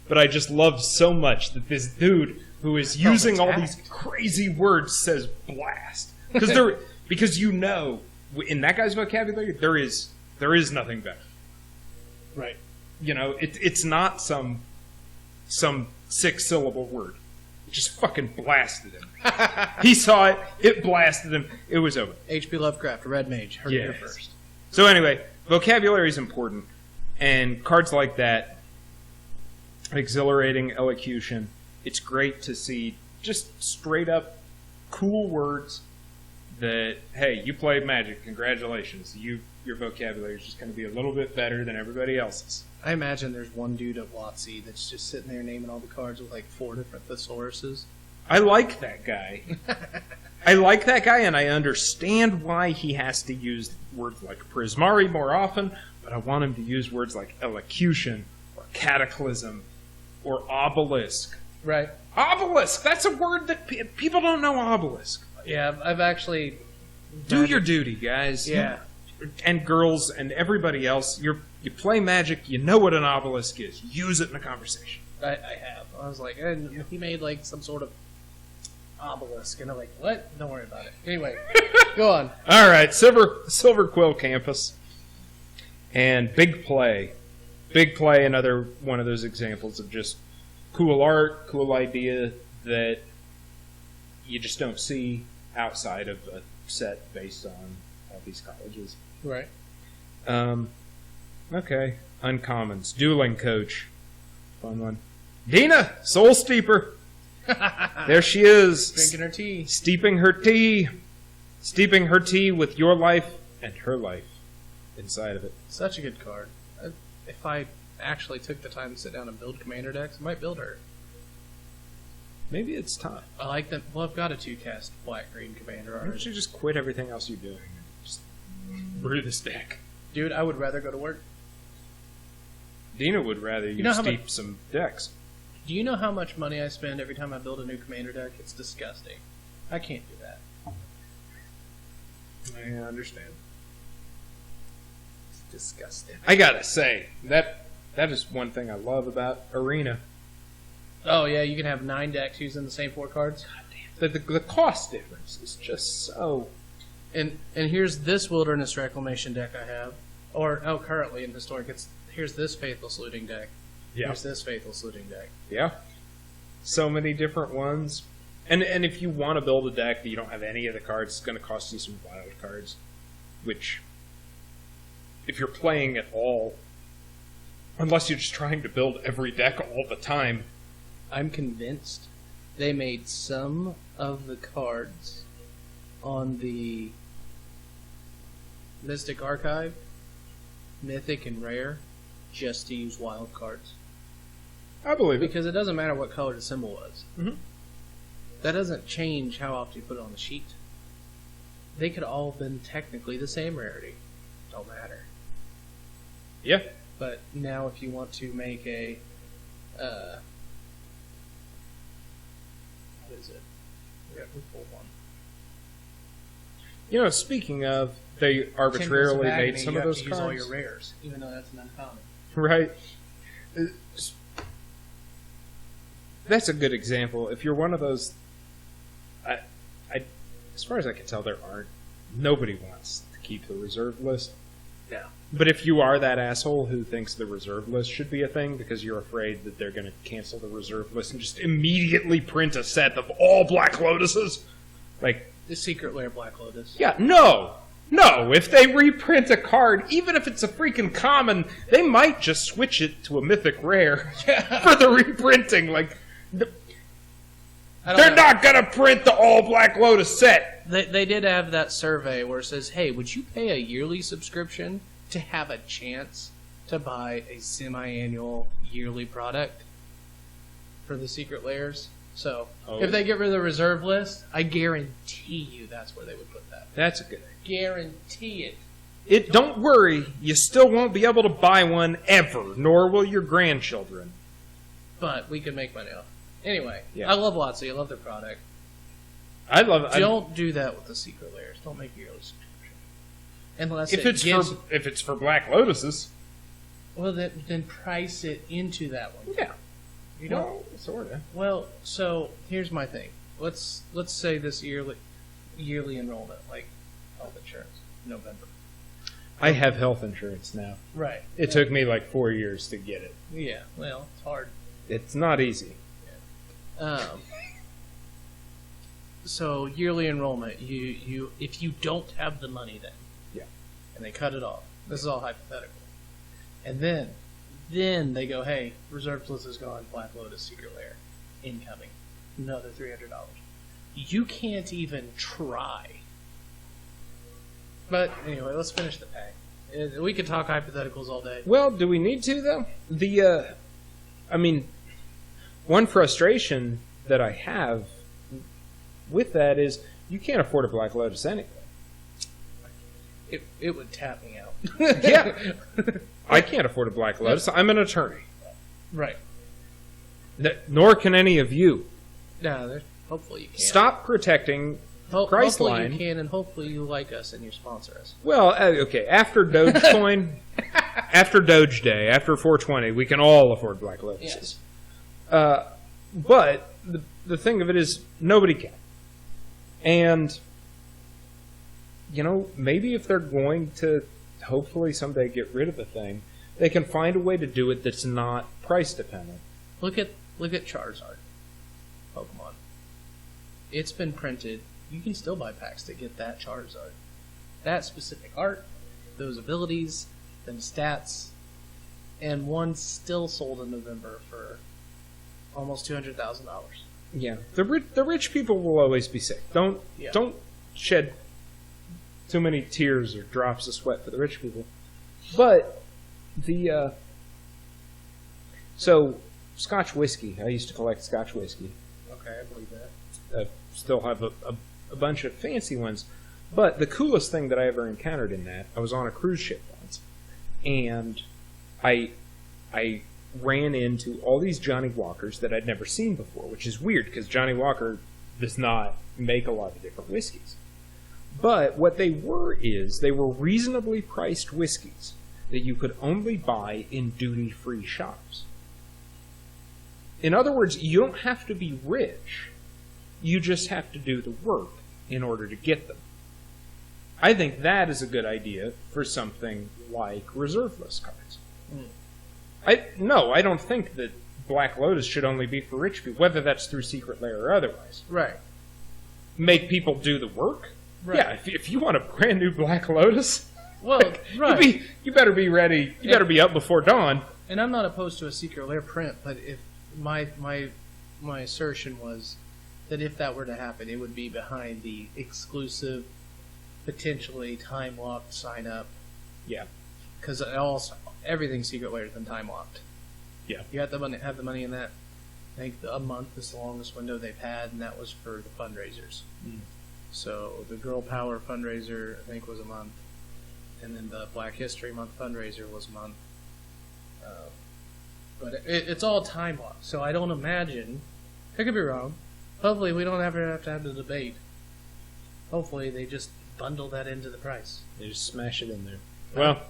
But I just love so much that this dude who is using all these crazy words says blast. Because in that guy's vocabulary, there is nothing better. Right. It's not some 6-syllable word. It just fucking blasted him. He saw it, it blasted him, it was over. H.P. Lovecraft, Red Mage, heard it here Yes. first. So anyway, vocabulary is important, and cards like that, exhilarating elocution, it's great to see just straight up cool words that, hey, you played Magic, congratulations. Your vocabulary is just going to be a little bit better than everybody else's. I imagine there's one dude at WotC that's just sitting there naming all the cards with like 4 different thesauruses. I like that guy. And I understand why he has to use words like Prismari more often, but I want him to use words like elocution or cataclysm or obelisk. Right. Obelisk! That's a word that people don't know obelisk. Yeah, I've actually... Do your duty, guys. Yeah. And girls and everybody else. You play Magic, you know what an obelisk is. Use it in a conversation. I have. I was like, and he made like some sort of obelisk, and I'm like, what? Don't worry about it. Anyway, go on. All right, Silver Quill Campus. And Big Play. Big Play, another one of those examples of just cool art, cool idea that you just don't see outside of a set based on all these colleges. Right. Okay. Uncommons. Dueling Coach. Fun one. Dina! Soul Steeper! There she is. Drinking her tea. Steeping her tea. Steeping her tea with your life and her life inside of it. Such a good card. If I actually took the time to sit down and build commander decks, I might build her. Maybe it's time. I like that. Well, I've got a 2-cast black-green commander Why already. don't you just quit everything else you're doing and just brew this deck? Dude, I would rather go to work. Dina would rather you, know how steep some decks. Do you know how much money I spend every time I build a new commander deck? It's disgusting. I can't do that. I understand. It's disgusting. I gotta say, that is one thing I love about Arena. Oh, yeah, you can have 9 decks using the same 4 cards. The cost difference is just so... And here's this Wilderness Reclamation deck I have. Or, currently in Historic, here's this Faithful Saluting deck. Yeah. Here's this Faithful Saluting deck. Yeah. So many different ones. And if you want to build a deck that you don't have any of the cards, it's going to cost you some wild cards. Which, if you're playing at all, unless you're just trying to build every deck all the time. I'm convinced they made some of the cards on the Mystic Archive, Mythic and Rare, just to use wild cards. I believe it. Because it doesn't matter what color the symbol was. Mhm. That doesn't change how often you put it on the sheet. They could all have been technically the same rarity. Don't matter. Yeah. But now if you want to make a... what is it? We pulled one. You know, speaking of, they arbitrarily made some of those you have to use all cards. your rares, even though that's an uncommon. Right. That's a good example. If you're one of those, as far as I can tell, there aren't. Nobody wants to keep the reserve list. Yeah. But if you are that asshole who thinks the reserve list should be a thing because you're afraid that they're going to cancel the reserve list and just immediately print a set of all Black Lotuses, like, The Secret Lair Black Lotus. yeah, no. If they reprint a card, even if it's a freaking common, they might just switch it to a mythic rare for the reprinting. Like, they're not gonna print the all Black Lotus set. They did have that survey where it says, hey, would you pay a yearly subscription to have a chance to buy a semi-annual yearly product for the Secret Lairs? So, if they get rid of the reserve list, I guarantee you that's where they would put that. That's a good. Guarantee it. Don't worry, you still won't be able to buy one ever, nor will your grandchildren. But we could make money off. Anyway, Yeah. I love Lotsie. I love their product. I love it. Don't do that with the Secret Lairs. Don't make a yearly subscription. Unless If it's for Black Lotuses. well, then price it into that one. Yeah. You don't. Well, sorta. Well, so here's my thing. Let's say this yearly enrollment, like health insurance, November. I have health insurance now. Right. It took me like 4 years to get it. Yeah. Well, it's hard. It's not easy. So yearly enrollment, you if you don't have the money, then Yeah. and they cut it off. This is all hypothetical. And then they go, hey, reserve list is gone. Black Lotus Secret Lair incoming, another $300. You can't even try. But anyway, let's finish the pack. We could talk hypotheticals all day. Well, do we need to, though? One frustration that I have with that is you can't afford a Black Lotus anyway. It would tap me out. Yeah. I can't afford a Black Lotus. I'm an attorney. Right. Nor can any of you. No, hopefully you can. Stop protecting Hopefully Priceline. you can, and hopefully you like us and you sponsor us. Well, okay, after Dogecoin, after Doge Day, after 420, we can all afford Black Lotuses. Yes. But the thing of it is, nobody can. And, maybe if they're going to hopefully someday get rid of the thing, they can find a way to do it that's not price dependent. Look at Charizard, Pokemon. It's been printed. You can still buy packs to get that Charizard. That specific art, those abilities, them stats, and one still sold in November for almost $200,000. Yeah, the rich people will always be sick. Don't shed too many tears or drops of sweat for the rich people. But so Scotch whiskey. I used to collect Scotch whiskey. Okay, I believe that. Still have a bunch of fancy ones. But the coolest thing that I ever encountered in that, I was on a cruise ship once, and I ran into all these Johnny Walkers that I'd never seen before, which is weird because Johnny Walker does not make a lot of different whiskeys. But what they were is they were reasonably priced whiskeys that you could only buy in duty-free shops. In other words, you don't have to be rich. You just have to do the work in order to get them. I think that is a good idea for something like reserve list cards. I don't think that Black Lotus should only be for rich people, whether that's through Secret Lair or otherwise. Right. Make people do the work? Right. Yeah, if you want a brand new Black Lotus, well, right. You better be ready. You better be up before dawn. And I'm not opposed to a Secret Lair print, but if my assertion was that if that were to happen, it would be behind the exclusive, potentially time-locked sign-up. Yeah. Because everything Secret Lair has been time-locked. Yeah. You have the money in that. I think a month is the longest window they've had, and that was for the fundraisers. So the Girl Power fundraiser, I think, was a month. And then the Black History Month fundraiser was a month. But it's all time-locked. So I don't imagine... I could be wrong. Hopefully we don't ever have to have the debate. Hopefully they just bundle that into the price. They just smash it in there. Well,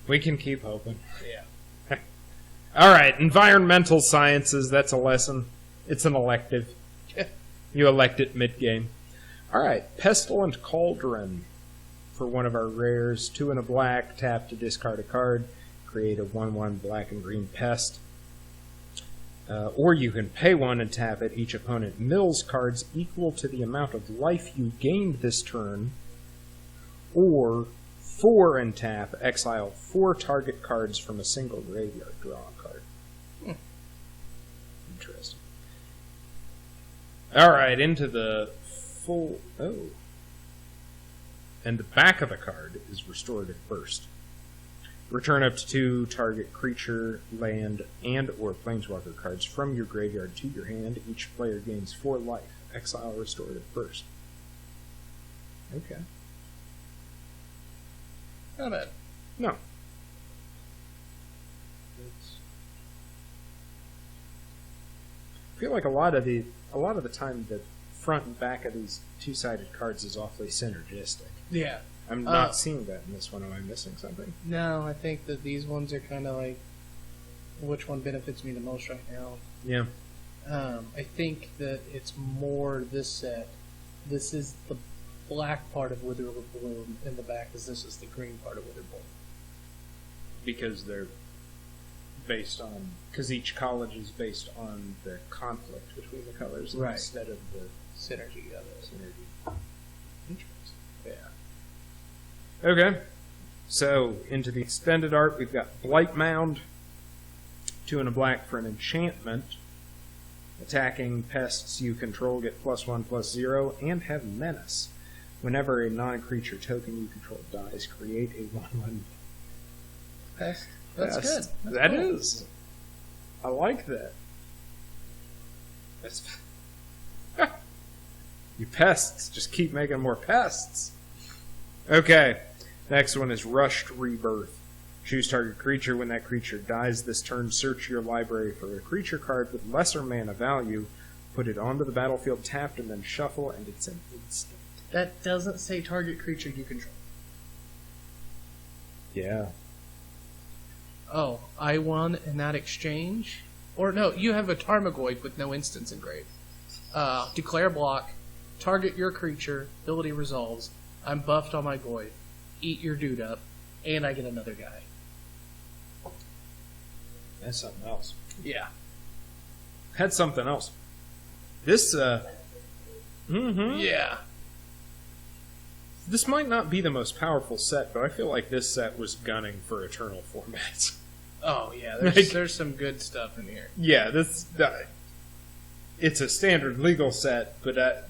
we can keep hoping. Yeah. All right, environmental sciences, that's a lesson. It's an elective. You elect it mid-game. All right, Pestilent Cauldron for one of our rares. 2 and a black, tap to discard a card. Create a 1/1 black and green pest. Or you can pay 1 and tap it. Each opponent mills cards equal to the amount of life you gained this turn. Or 4 and tap, exile 4 target cards from a single graveyard. Draw a card. Interesting. Alright, into the full... Oh. And the back of the card is Restorative Burst. Return up to 2 target creature, land, and or planeswalker cards from your graveyard to your hand. Each player gains 4 life. Exile Restorative Burst. Okay. Not bad. No. I feel like a lot of the time the front and back of these 2-sided cards is awfully synergistic. Yeah. I'm not seeing that in this one. Am I missing something? No, I think that these ones are kind of like which one benefits me the most right now. Yeah. I think that it's more this set. This is the black part of Wither Bloom in the back, as this is the green part of Wither Bloom. Because they're based on... Because each college is based on the conflict between the colors instead of the synergy of it. Synergy. Interesting. Yeah. Okay. So, into the extended art, we've got Blight Mound. 2 and a black for an enchantment. Attacking pests you control get +1/+0 and have menace. Whenever a non-creature token you control dies, create a 1/1 pest. That's good. That is. I like that. That's you pests, just keep making more pests. Okay. Next one is Rushed Rebirth. Choose target creature. When that creature dies this turn, search your library for a creature card with lesser mana value. Put it onto the battlefield tapped and then shuffle, and it's an instant. That doesn't say target creature you control. Yeah. Oh, I won in that exchange? Or no, you have a Tarmogoyf with no instants engraved. Declare block, target your creature, ability resolves, I'm buffed on my Goyf, eat your dude up, and I get another guy. That's something else. Yeah. Had something else. This, Yeah. This might not be the most powerful set, but I feel like this set was gunning for Eternal formats. Oh, yeah, there's some good stuff in here. Yeah, it's a standard legal set, but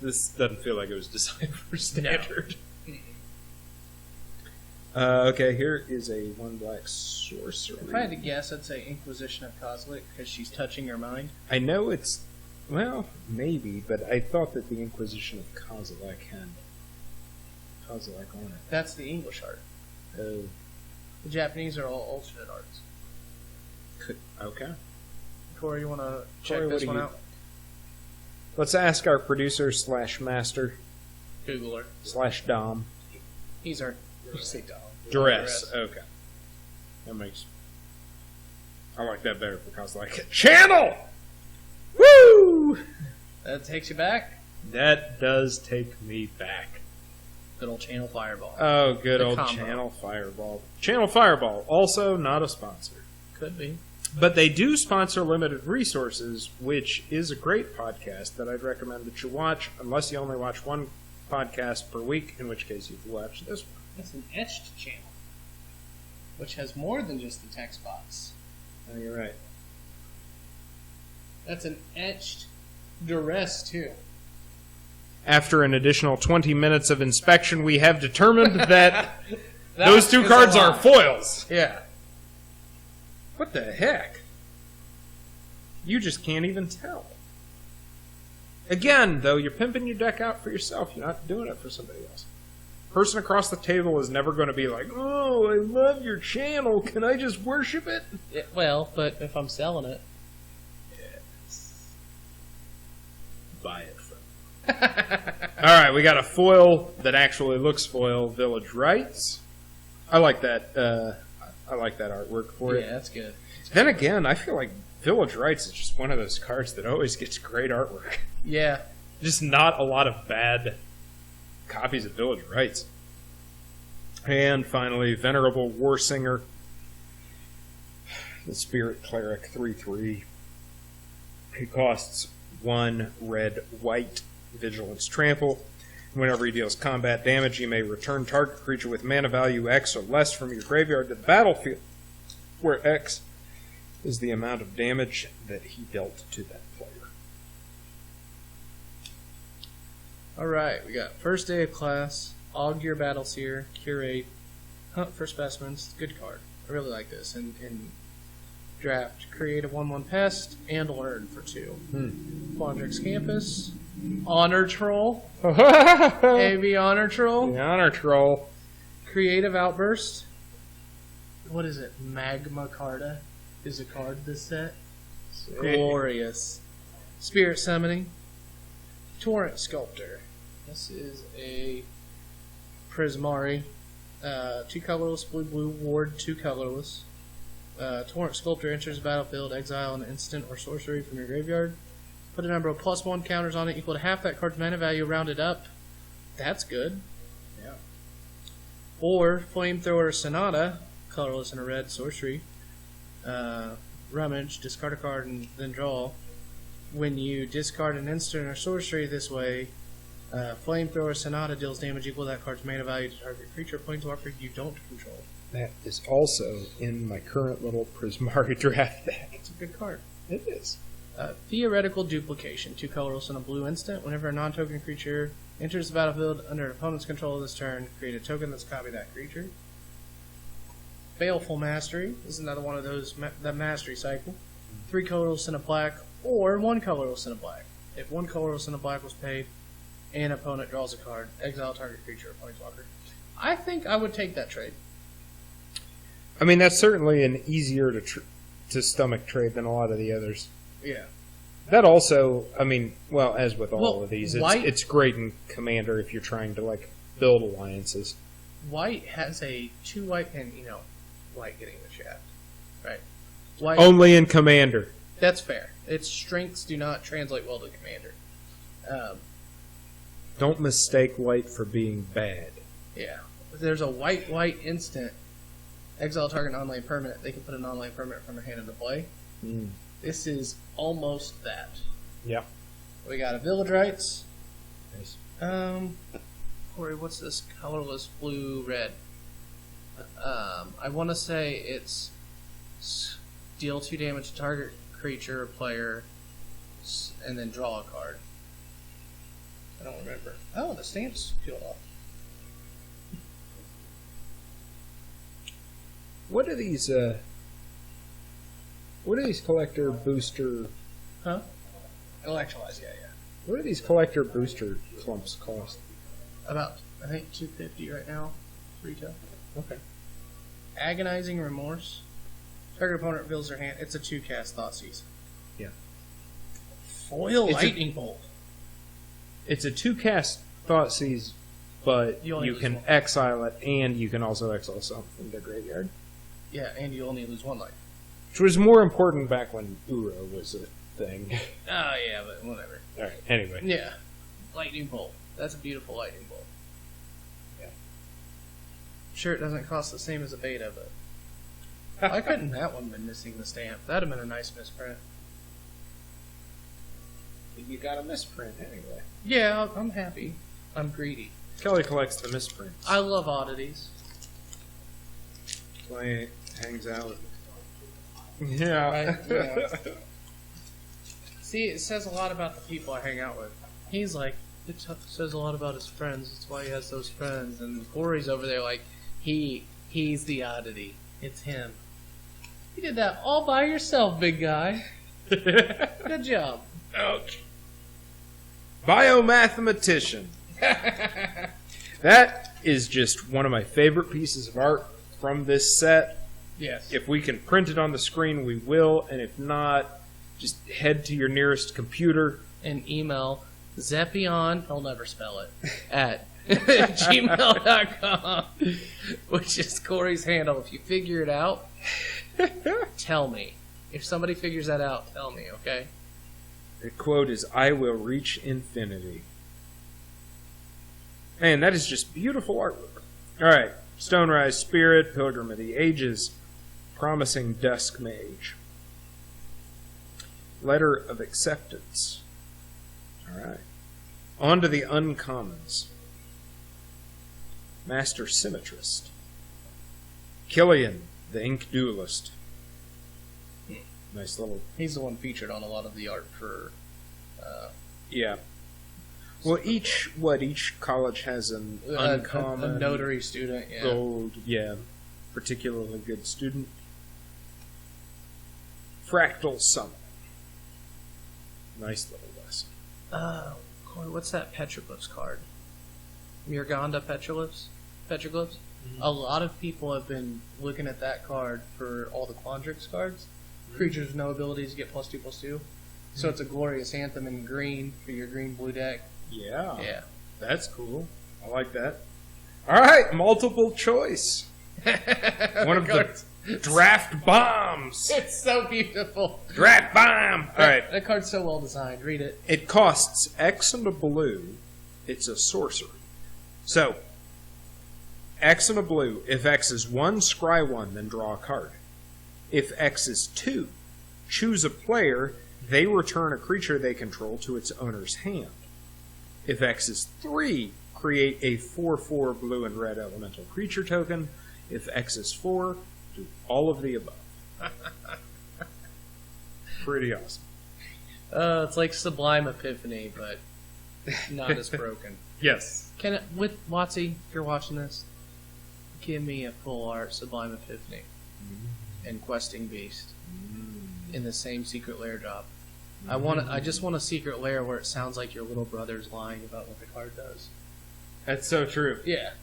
this doesn't feel like it was designed for standard. No. Okay, here is a 1 black sorcerer. If I had to guess, I'd say Inquisition of Kozilek, because she's touching your mind. I know it's Well, maybe, but I thought that the Inquisition of Kozilek had Kozilek on it. That's the English art. Oh, The Japanese are all alternate arts. okay. Corey, you want to check Corey, what this do one you out? think? Let's ask our producer / master Googler. / Dom. He's our... You say dog. Duress. Okay. That makes... I like that better because like it. Channel! Woo! That takes you back. That does take me back. Good old Channel Fireball. Oh, good The old combo. Channel Fireball. Channel Fireball, also not a sponsor. Could be. But they do sponsor Limited Resources, which is a great podcast that I'd recommend that you watch, unless you only watch one podcast per week, in which case you can watch this one. It's an etched channel, which has more than just the text box. Oh, you're right. That's an etched duress, too. After an additional 20 minutes of inspection, we have determined that That those two is cards a are lot. foils. Yeah. What the heck? You just can't even tell. Again, though, you're pimping your deck out for yourself. You're not doing it for somebody else. Person across the table is never going to be like, "Oh, I love your channel. Can I just worship it?" Well, but if I'm selling it. Yes. Buy it from. All right, we got a foil that actually looks foil. Village Rites. I like that. I like that artwork for Yeah, it. that's good. Then again, I feel like Village Rites is just one of those cards that always gets great artwork. Yeah. Just not a lot of bad copies of Village Rites. And finally, Venerable Warsinger. The Spirit Cleric 3/3. He costs 1 red, white, Vigilance Trample. Whenever he deals combat damage, you may return target creature with mana value X or less from your graveyard to the battlefield, where X is the amount of damage that he dealt to that player. Alright, we got First Day of Class, Augur Battleseer, Curate, Hunt for Specimens. Good card. I really like this. And draft, create a 1/1 pest, and learn for 2. Quandrix Campus, Honor Troll, AV Honor Troll, The Honor Troll. Creative Outburst. What is it? Magma Carta is a card this set. Glorious. Spirit Summoning. Torrent Sculptor. This is a Prismari. 2 colorless, blue, ward, 2 colorless. Torrent Sculptor enters the battlefield, exile an instant or sorcery from your graveyard. Put a number of +1 counters on it equal to half that card's mana value rounded up. That's good. Yeah. Or Flamethrower Sonata, colorless and a red sorcery. Rummage, discard a card, and then draw. When you discard an instant or sorcery this way, Flamethrower Sonata deals damage equal to that card's mana value to target creature planeswalker you don't control. That is also in my current little Prismari draft deck. It's a good card. It is. Theoretical Duplication, 2 colorless and a blue instant. Whenever a non-token creature enters the battlefield under an opponent's control this turn, create a token that's copy that creature. Baleful Mastery. This is another one of those, that mastery cycle. 3 colorless and a black, or 1 colorless and a black. If 1 colorless and a black was paid, and opponent draws a card, exile target creature or planeswalker. I think I would take that trade. I mean, that's certainly an easier to stomach trade than a lot of the others. Yeah. That also, I mean, well, as with all Well, of these, white- it's great in Commander if you're trying to, like, build alliances. White has a 2 white, and, white getting the shaft. Right. White. Only in Commander. That's fair. Its strengths do not translate well to Commander. Don't mistake white for being bad. Yeah. If there's a white instant, exile target non-land permanent, they can put a non-land permanent from their hand into play. This is almost that. Yeah. We got a Village Rites. Nice. Corey, what's this colorless blue-red? I want to say it's deal 2 damage to target creature or player, and then draw a card. I don't remember. Oh, the stamp's peeled off. What are these collector booster? Huh? Electrolyze, yeah. What do these collector booster clumps cost? About, I think, $250 right now, retail. Okay. Agonizing Remorse. Target opponent reveals their hand. It's a 2-cast Thoughtseize. Yeah. Foil It's Lightning Bolt. It's a 2-cast Thoughtseize, but You only you lose can one. exile it, and you can also exile something from the graveyard. Yeah, and you only lose 1 life. Which was more important back when Uro was a thing. Oh, yeah, but whatever. Alright, anyway. Yeah. Lightning Bolt. That's a beautiful Lightning Bolt. Yeah. Sure, it doesn't cost the same as a beta, but why couldn't that one been missing the stamp? That'd have been a nice misprint. You got a misprint anyway. Yeah, I'm happy. I'm greedy. Kelly collects the misprints. I love oddities. Clay hangs out. Yeah. Right, yeah. See, it says a lot about the people I hang out with. He's like, it says a lot about his friends. That's why he has those friends. And Corey's over there like, he's the oddity. It's him. You did that all by yourself, big guy. Good job. Ouch. Biomathematician. That is just one of my favorite pieces of art from this set. Yes. If we can print it on the screen, we will. And if not, just head to your nearest computer. And email Zeppion, he'll never spell it, at gmail.com, which is Corey's handle. If you figure it out, tell me. If somebody figures that out, tell me, okay? The quote is, "I will reach infinity." Man, that is just beautiful artwork. Alright, Stonerise Spirit, Pilgrim of the Ages, Promising Dusk Mage. Letter of Acceptance. Alright. On to the uncommons. Master Symmetrist. Killian, the Ink Duelist. Nice little... He's the one featured on a lot of the art for... Yeah. Well, each college has an uncommon... A notary student, yeah. Gold, yeah. Particularly good student. Fractal Summon. Nice little lesson. Corey, what's that Petroglyphs card? Murganda Petroglyphs? Petroglyphs? Mm-hmm. A lot of people have been looking at that card for all the Quandrix cards. Mm-hmm. Creatures with no abilities get +2/+2. So it's a glorious anthem in green for your green-blue deck. Yeah. Yeah. That's cool. I like that. Alright, multiple choice. One of the draft bombs. It's so beautiful. Draft bomb! Alright. That card's so well designed. Read it. It costs X and a blue. It's a sorcery. So, X and a blue. If X is 1, scry 1, then draw a card. If X is 2, choose a player. They return a creature they control to its owner's hand. If X is 3, create a 4/4 blue and red elemental creature token. If X is 4, do all of the above. Pretty awesome. It's like Sublime Epiphany, but not as broken. Yes. With Watsy, if you're watching this, give me a full art Sublime Epiphany and Questing Beast in the same secret lair drop. I just want a secret lair where it sounds like your little brother's lying about what the card does. That's so true. Yeah.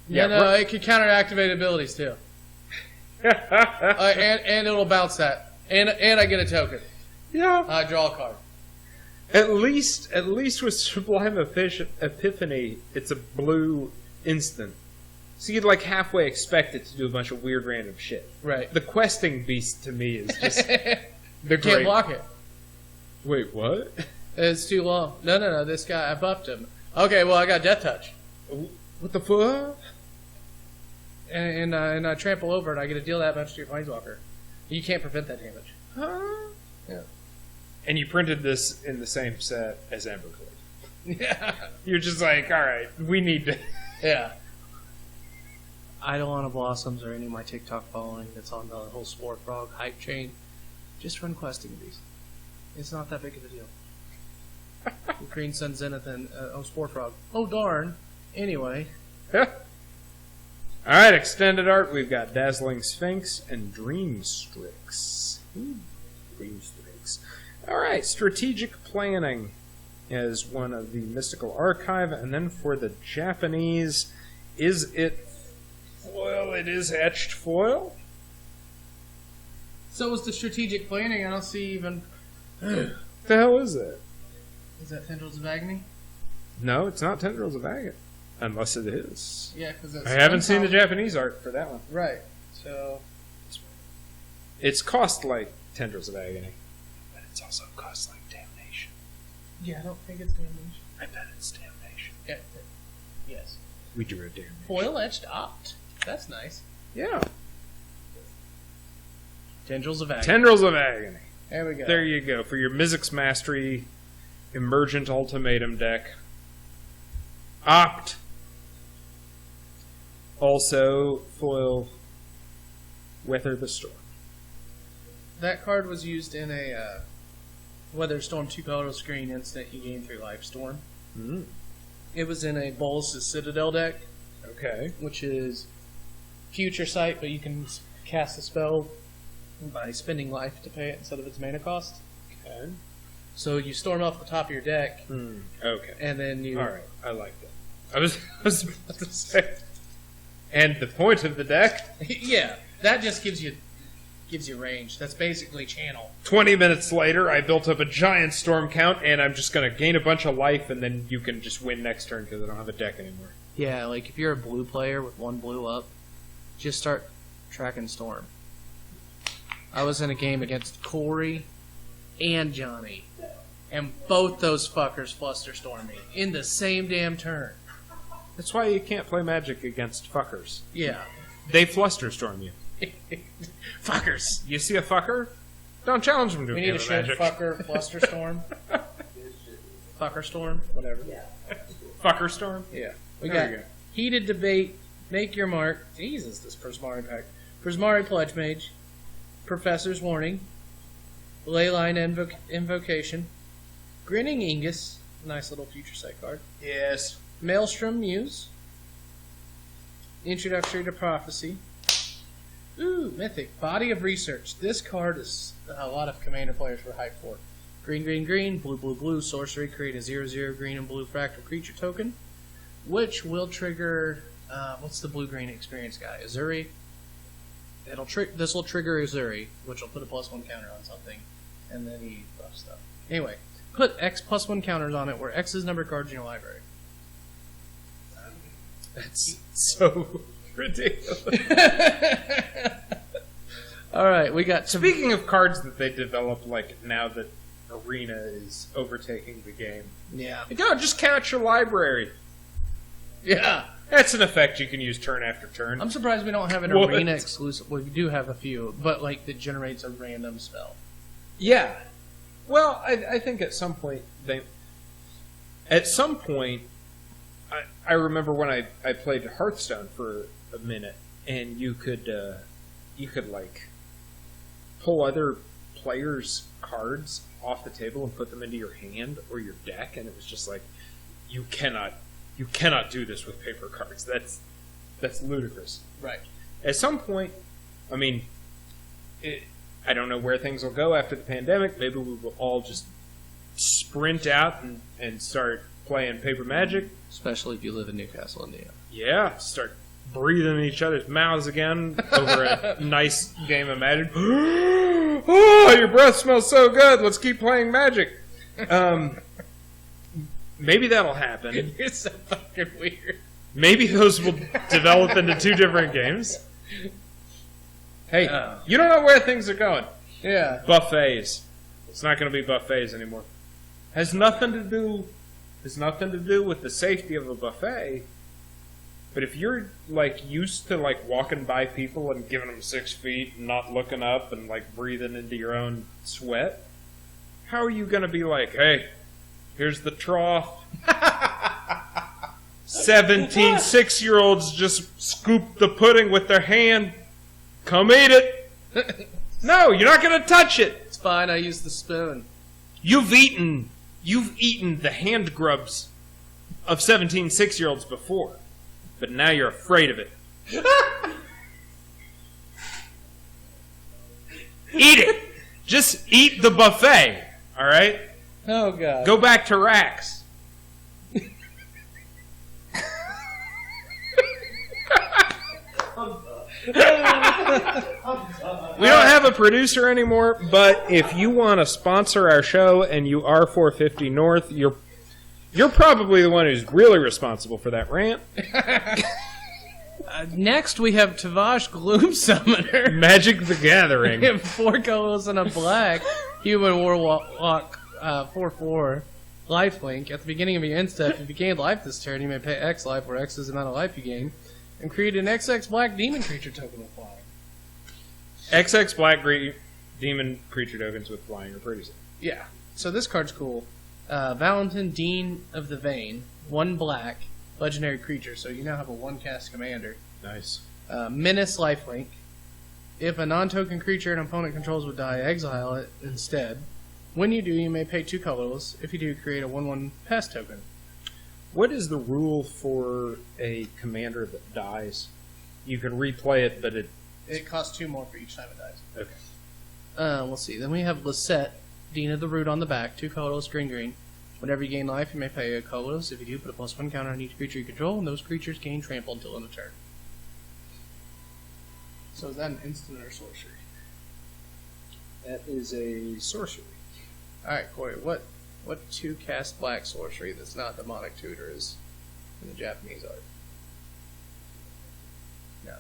Yeah, No, it can counter-activate abilities too. And it'll bounce that. And I get a token. Yeah. I draw a card. At least with Sublime Epiphany, it's a blue instant. So you'd like halfway expect it to do a bunch of weird random shit. Right. The Questing Beast to me is just... You can't block it. Wait, what? It's too long. No. This guy, I buffed him. Okay, well, I got Death Touch. What the fuck? And I trample over it, I get to deal that much to your Planeswalker. You can't prevent that damage. Huh? Yeah. And you printed this in the same set as Embercleave. Yeah. You're just like, alright, we need to... Yeah. Eidolon of Blossoms or any of my TikTok following that's on the whole Spore Frog hype chain. Just run Questing Beast. It's not that big of a deal. Green Sun Zenith and Spore Frog. Oh darn. Anyway. Alright, extended art. We've got Dazzling Sphinx and Dream Strix. Dream Strix. All right, strategic planning is one of the mystical archive, and then for the Japanese, is it foil? It is etched foil. So was the strategic planning. I don't see even. The hell is that? Is that Tendrils of Agony? No, it's not Tendrils of Agate, unless it is. Yeah, because I haven't seen the Japanese art for that one. Right. So It's cost like Tendrils of Agony, but it's also cost like Damnation. yeah, I don't think it's Damnation. I bet it's Damnation. Yeah. Yes. We drew a Damnation. Foil etched opt. That's nice. Yeah. Tendrils of Agony. Tendrils of Agony. There we go. There you go. For your Mizzix Mastery Emergent Ultimatum deck. Opt. Also, foil Weather the Storm. That card was used in a Weather Storm 2-color screen instant you gain 3 life storm. Mm. It was in a Bolas' Citadel deck, Okay. which is Future Sight, but you can cast a spell by spending life to pay it instead of its mana cost. Okay. So you storm off the top of your deck, Okay. and then you... Alright, I like that. I was about to say. And the point of the deck? yeah, that just gives you range. That's basically channel. 20 minutes later, I built up a giant storm count, and I'm just going to gain a bunch of life, and then you can just win next turn because I don't have a deck anymore. Yeah, like if you're a blue player with 1 blue up, just start tracking storm. I was in a game against Corey and Johnny, and both those fuckers fluster stormed me in the same damn turn. That's why you can't play Magic against fuckers. Yeah. They flusterstorm you. Fuckers. You see a fucker? Don't challenge them to a We game need a of shit Magic. fucker flusterstorm. Fuckerstorm, whatever. Fuckerstorm? Yeah. We There got you go. Heated Debate, Make Your Mark. Jesus, this Prismari pack. Prismari Pledge Mage. Professor's Warning. Leyline Invocation. Grinning Ingus. Nice little Future Sight card. Yes. Maelstrom Muse. Introductory to Prophecy. Ooh, Mythic. Body of Research. This card is a lot of Commander players were hyped for. Green, green, green. Blue, blue, blue. Sorcery. Create a 0/0 green and blue fractal creature token, which will trigger. What's the blue-green experience guy? Azuri. This will trigger Azuri, which will put a +1 counter on something, and then he buff stuff. Anyway, put X +1 counters on it, where X is number of cards in your library. That's so ridiculous. All right, we got some. Speaking of cards that they develop, like now that Arena is overtaking the game, Yeah. go just count your library. Yeah. That's an effect you can use turn after turn. I'm surprised we don't have an What? arena exclusive. Well, we do have a few, but like that generates a random spell. Yeah. Well, I think at some point I remember when I played Hearthstone for a minute, and you could like pull other players' cards off the table and put them into your hand or your deck, and it was just like you cannot do this with paper cards. That's ludicrous. Right. At some point, I mean, I don't know where things will go after the pandemic. Maybe we will all just sprint out and start playing paper Magic. Especially if you live in Newcastle, Indiana. Yeah, start breathing in each other's mouths again over a nice game of Magic. Oh, your breath smells so good. Let's keep playing Magic. Maybe that'll happen. You're so fucking weird. Maybe those will develop into 2 different games. Hey, you don't know where things are going. Yeah. Buffets. It's not going to be buffets anymore. Has nothing to do with the safety of a buffet. But if you're like used to like walking by people and giving them 6 feet and not looking up and like breathing into your own sweat, how are you going to be like, hey, here's the trough. 17 6-year-olds just scoop the pudding with their hand. Come eat it. No, you're not going to touch it. It's fine, I use the spoon. You've eaten the hand grubs of 17 6-year-olds before, but now you're afraid of it. Eat it. Just eat the buffet. All right? Oh, God. Go back to racks. We don't have a producer anymore, but if you want to sponsor our show and you are 450 North, you're probably the one who's really responsible for that rant. Next, we have Tavash Gloom Summoner. Magic the Gathering. We have 4 colors and a black human warlock 4/4 lifelink. At the beginning of your end step, if you gain life this turn, you may pay X life, where X is the amount of life you gain, and create an XX black demon creature token with flying. XX black demon creature tokens with flying are pretty sick. Yeah. So this card's cool. Valentin, Dean of the Vein, 1 black, legendary creature. So you now have a 1-cast commander. Nice. Menace lifelink. If a non-token creature an opponent controls would die, exile it instead. When you do, you may pay 2 colorless. If you do, create a 1/1 pest token. What is the rule for a commander that dies? You can replay it, but It costs 2 more for each time it dies. Okay. Let's see. Then we have Lisette, Dean of the Root on the back, 2 colorless, green. Whenever you gain life, you may pay a colorless. If you do, put a +1 counter on each creature you control, and those creatures gain trample until end of turn. So is that an instant or sorcery? That is a sorcery. Alright, Corey, what 2-cast black sorcery that's not demonic tutor is in the Japanese art? No.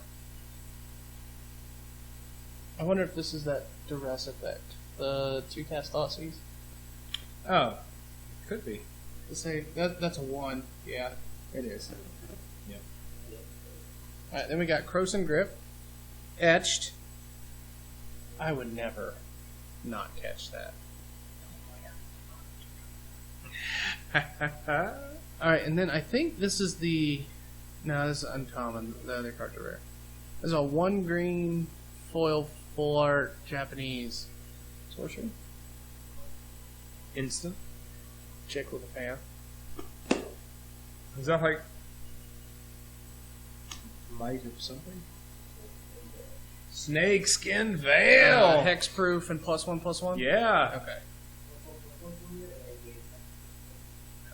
I wonder if this is that duress effect. The 2-cast Aussies? Oh, could be. Let's say that's a 1. Yeah, it is. Yep. Alright, then we got Croson Grip. Etched. I would never not catch that. Alright, and then I think this is the... No, this is uncommon. The other cards are rare. This is a 1 green foil full art Japanese sorcery. Instant? Chick with a fan. Is that like Might of something? Snakeskin Veil! Hexproof and +1/+1? Yeah. Okay.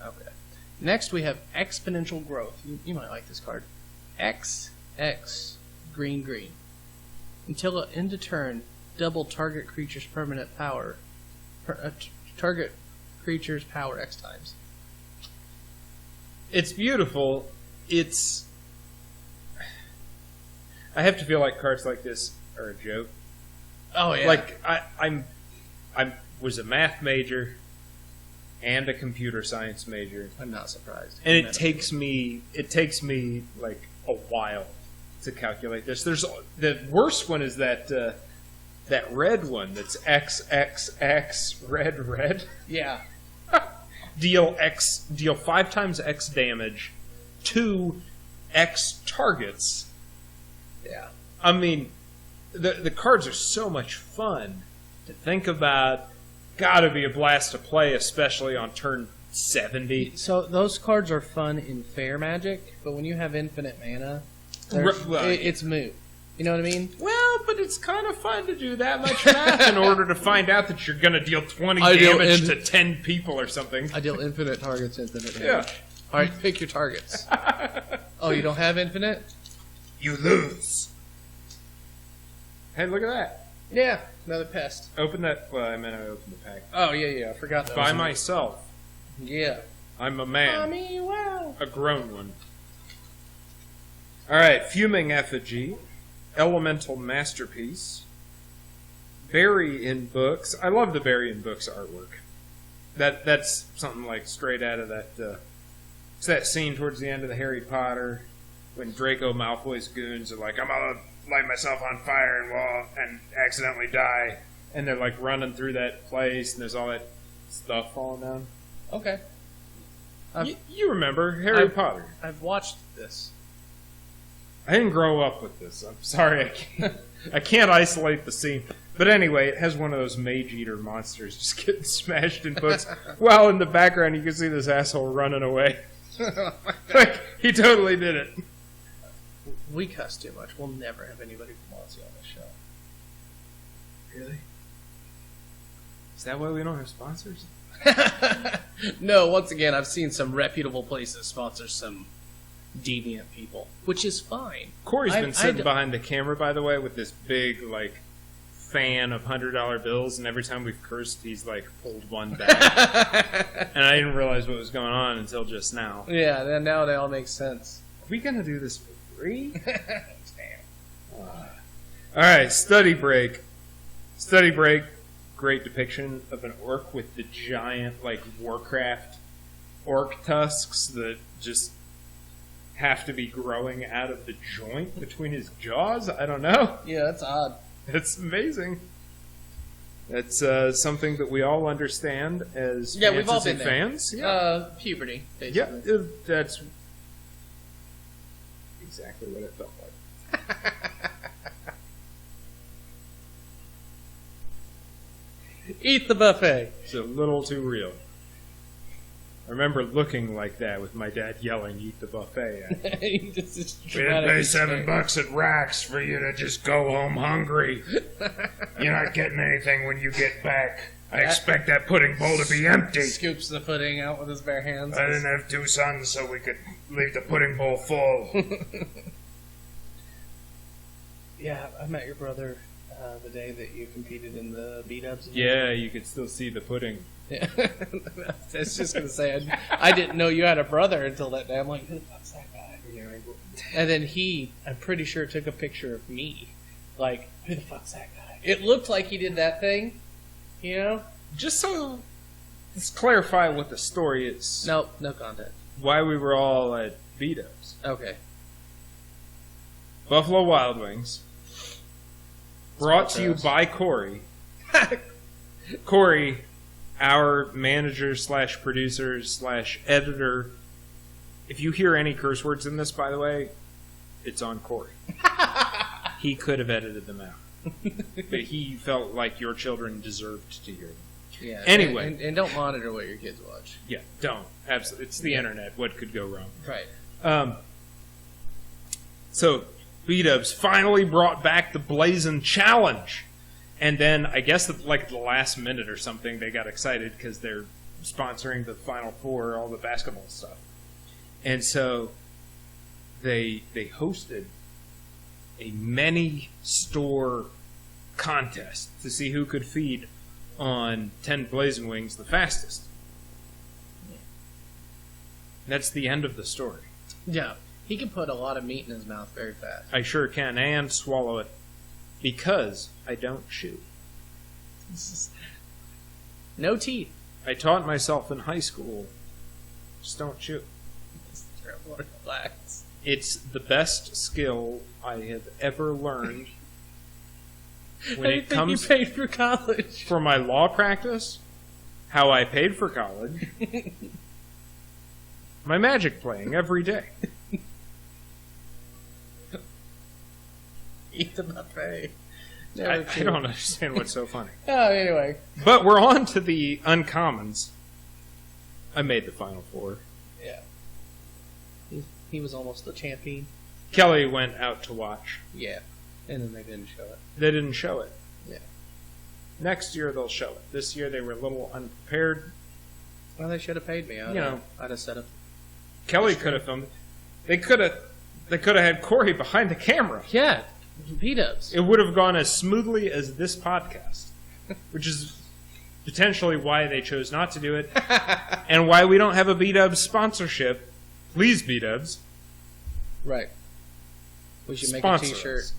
Okay. Next we have Exponential Growth. You might like this card. XX green. Until an end of turn, double target creature's permanent power. Target creature's power X times. It's beautiful. I have to feel like cards like this are a joke. Oh yeah. Like I was a math major and a computer science major, I'm not surprised. and it takes me like a while to calculate this. There's the worst one is that red one that's XXX red. Yeah. Deal 5 times X damage to X targets. Yeah. I mean, the cards are so much fun to think about. Gotta be a blast to play, especially on turn 70. So those cards are fun in fair Magic, but when you have infinite mana, it's moot. You know what I mean? Well, but it's kind of fun to do that much math in order to find out that you're going to deal 20 I deal damage to 10 people or something. I deal infinite targets, infinite damage. Yeah. All right, pick your targets. Oh, you don't have infinite? You lose. Hey, look at that. Yeah, another pest. Open that. Well, I meant I opened the pack. Oh, yeah, I forgot that. By myself. Yeah. I'm a man. Mommy, wow. A grown one. Alright, Fuming Effigy. Elemental Masterpiece. Bury in Books. I love the Bury in Books artwork. That's something like straight out of that. It's that scene towards the end of the Harry Potter when Draco Malfoy's goons are like, I'm gonna light myself on fire and accidentally die, and they're like running through that place, and there's all that stuff falling down. Okay. You remember Harry Potter? I've watched this. I didn't grow up with this. I'm sorry, I can't isolate the scene. But anyway, it has one of those mage eater monsters just getting smashed in books. While in the background, you can see this asshole running away. Like, he totally did it. We cuss too much. We'll never have anybody from Aussie on this show. Really? Is that why we don't have sponsors? No, once again, I've seen some reputable places sponsor some deviant people, which is fine. Corey's been sitting behind the camera, by the way, with this big, like, fan of $100 bills, and every time we've cursed, he's, like, pulled one back. And I didn't realize what was going on until just now. Yeah, then now they all make sense. Are we going to do this for free? Alright, study break. Study break. Great depiction of an orc with the giant, like, Warcraft orc tusks that just have to be growing out of the joint between his jaws. I don't know. Yeah, that's odd. It's amazing. It's something that we all understand as we've all been fans. Yeah. Puberty, basically. Yeah, that's exactly what it felt like. Eat the buffet. It's a little too real. I remember looking like that with my dad yelling, "Eat the buffet!" At me. We didn't pay $7 at Rax for you to just go home hungry. You're not getting anything when you get back. I expect that pudding bowl to be empty. Scoops the pudding out with his bare hands. I didn't have 2 sons, so we could leave the pudding bowl full. Yeah, I met your brother the day that you competed in the beat-ups. Yeah, you could still see the pudding. Yeah. I was just going to say, I didn't know you had a brother until that day. I'm like, who the fuck's that guy? Yeah, and then I'm pretty sure, took a picture of me. Like, who the fuck's that guy? It looked like he did that thing, you know? Just so, let's clarify what the story is. No content. Why we were all at beat-ups. Okay. Buffalo Wild Wings. Brought to you by Corey. Corey, our manager / producer / editor. If you hear any curse words in this, by the way, it's on Corey. He could have edited them out. But he felt like your children deserved to hear them. Yeah. Anyway. And don't monitor what your kids watch. Yeah, don't. Absolutely. It's the internet. What could go wrong? Right. So, B-Dubs finally brought back the Blazin' Challenge. And then, I guess, at like the last minute or something, they got excited because they're sponsoring the Final Four, all the basketball stuff. And so, they hosted a many-store contest to see who could feed on 10 Blazing Wings the fastest. That's the end of the story. Yeah. He can put a lot of meat in his mouth very fast. I sure can, and swallow it. Because I don't chew. No teeth. I taught myself in high school, just don't chew. It's terrible. Relax. It's the best skill I have ever learned. When it comes you paid for college. For my law practice, how I paid for college, my Magic playing every day. Eat the buffet. I don't understand what's so funny. Oh, anyway. But we're on to the uncommons. I made the Final Four. Yeah. He was almost the champion. Kelly went out to watch. Yeah. And then they didn't show it. They didn't show it. Yeah. Next year they'll show it. This year they were a little unprepared. Well, they should have paid me. I'd have set up. Kelly could have filmed. They could have had Corey behind the camera. Yeah. Beat-ups. It would have gone as smoothly as this podcast, which is potentially why they chose not to do it, and why we don't have a B-Dubs sponsorship. Please, B-Dubs. Right. We should make Sponsor a t-shirt. us.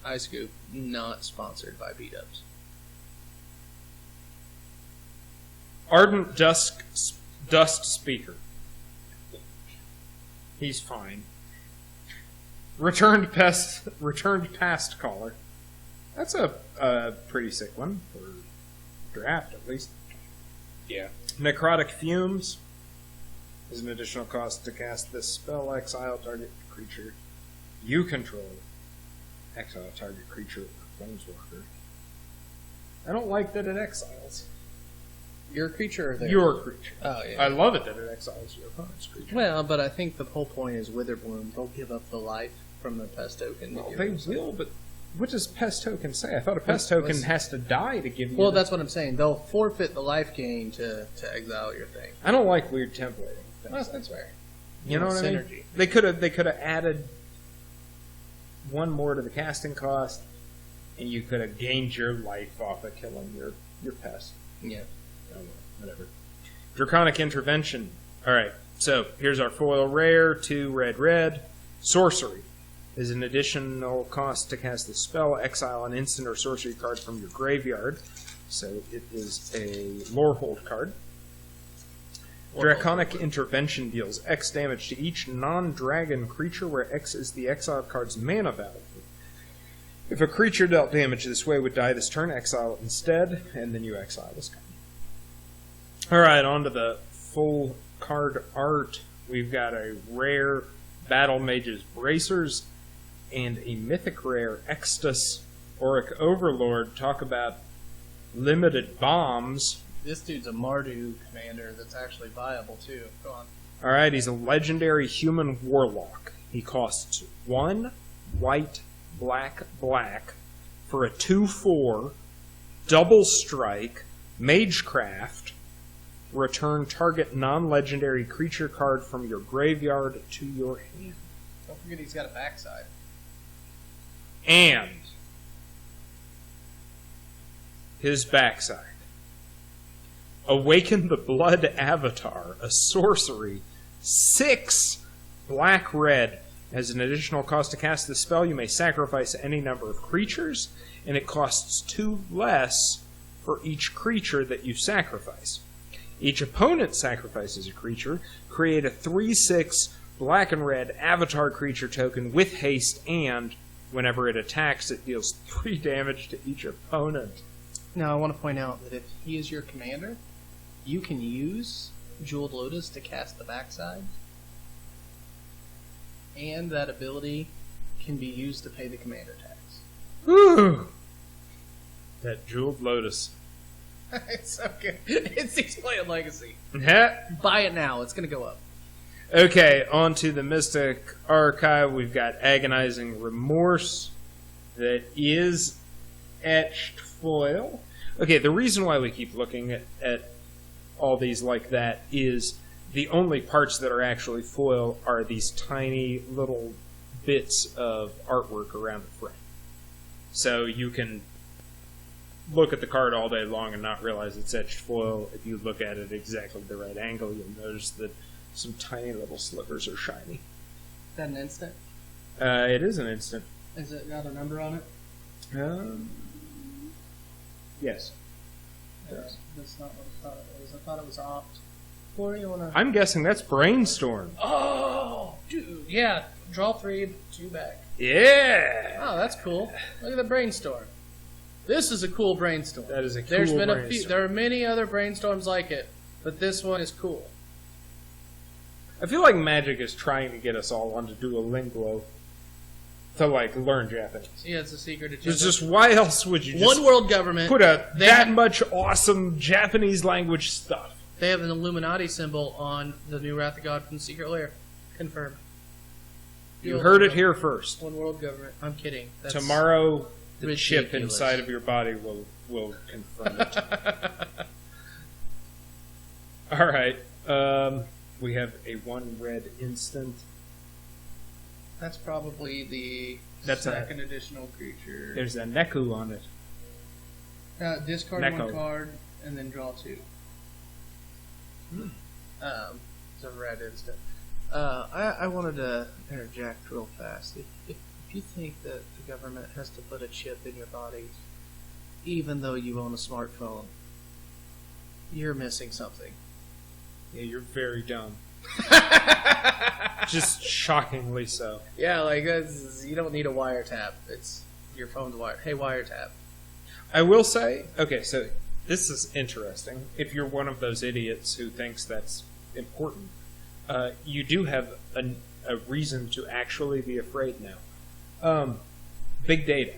iScoop, not sponsored by B-Dubs. Ardent Dust Speaker. He's fine. Returned past caller. That's a pretty sick one for draft, at least. Yeah. Necrotic Fumes is an additional cost to cast this spell. Exile target creature you control. Exile target creature or planeswalker. I don't like that it exiles. Your creature or theirs? Your creature. Oh, yeah. I love it that it exiles your opponent's creature. Well, but I think the whole point is Witherbloom. They'll give up the life from the pest token. Well, they will, but What does pest token say? I thought a pest token has to die to give you... Well, that's what I'm saying. They'll forfeit the life gain to exile your thing. I don't like weird templating. That's fair. You know what I mean? They could have added one more to the casting cost, and you could have gained your life off of killing your pest. Yeah. Oh, well, whatever. Draconic Intervention. Alright, so here's our foil rare, 2 red. Sorcery is an additional cost to cast the spell. Exile an instant or sorcery card from your graveyard. So it is a Lorehold card. Draconic Intervention deals X damage to each non-dragon creature where X is the exiled card's mana value. If a creature dealt damage this way would die this turn, exile it instead, and then you exile this card. Alright, on to the full card art. We've got a rare Battle Mage's Bracers and a mythic rare Extus Auric Overlord. Talk about limited bombs. This dude's a Mardu commander that's actually viable, too. Go on. Alright, he's a legendary human warlock. He costs 1 white, black for a 2/4 double strike Magecraft. Return target non-legendary creature card from your graveyard to your hand. Don't forget he's got a backside. And his backside. Awaken the Blood Avatar, a sorcery, 6 black-red. As an additional cost to cast the spell, you may sacrifice any number of creatures, and it costs 2 less for each creature that you sacrifice. Each opponent sacrifices a creature. Create a 3/6 black and red avatar creature token with haste, and whenever it attacks, it deals 3 damage to each opponent. Now, I want to point out that if he is your commander, you can use Jeweled Lotus to cast the backside, and that ability can be used to pay the commander tax. Whew! That Jeweled Lotus. It's so good. It's Playing Legacy. Yeah. Buy it now. It's going to go up. Okay, on to the Mystic Archive. We've got Agonizing Remorse that is etched foil. Okay, the reason why we keep looking at all these like that is the only parts that are actually foil are these tiny little bits of artwork around the frame. So you can look at the card all day long and not realize it's etched foil. If you look at it exactly the right angle, you'll notice that some tiny little slivers are shiny. Is that an instant? It is an instant. Is it got a number on it? Yes. That's not what I thought it was. I thought it was opt. Or you wanna... I'm guessing that's Brainstorm. Oh, dude. Yeah. Draw 3, 2 back. Yeah! Oh, that's cool. Look at the Brainstorm. This is a cool Brainstorm. That is a cool There's been Brainstorm. a few. There are many other Brainstorms like it, but this one is cool. I feel like Magic is trying to get us all onto Duolingo to, like, learn Japanese. Yeah, it's a secret agenda. It's just, why else would you just One world government. put that much awesome Japanese language stuff? They have an Illuminati symbol on the new Wrath of God from the Secret Lair. Confirmed. You heard it here first. One world government. I'm kidding. That's Tomorrow, the ridiculous. chip inside of your body will confirm it. All right. We have a 1 red instant. That's probably the second additional creature. There's a Neku on it. Discard Neko. 1 card and then draw 2. It's a red instant. I wanted to interject real fast. If you think that the government has to put a chip in your body, even though you own a smartphone, you're missing something. Yeah, you're very dumb. Just shockingly so. Yeah, like you don't need a wiretap. It's your phone's wired. Hey, wiretap. I will say, okay, so this is interesting. If you're one of those idiots who thinks that's important, you do have a reason to actually be afraid now. Big data.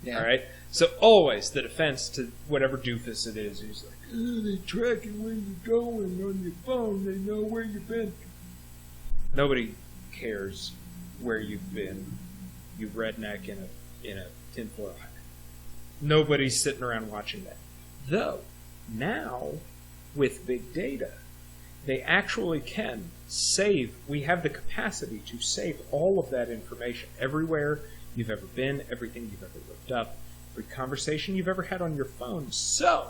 Yeah. All right? So always the defense to whatever doofus it is who's like, oh, they're tracking where you're going on your phone. They know where you've been. Nobody cares where you've been, you redneck in a tinfoil hat. Nobody's sitting around watching that. Though, now, with big data, they actually can save. We have the capacity to save all of that information everywhere you've ever been, everything you've ever looked up, every conversation you've ever had on your phone. So,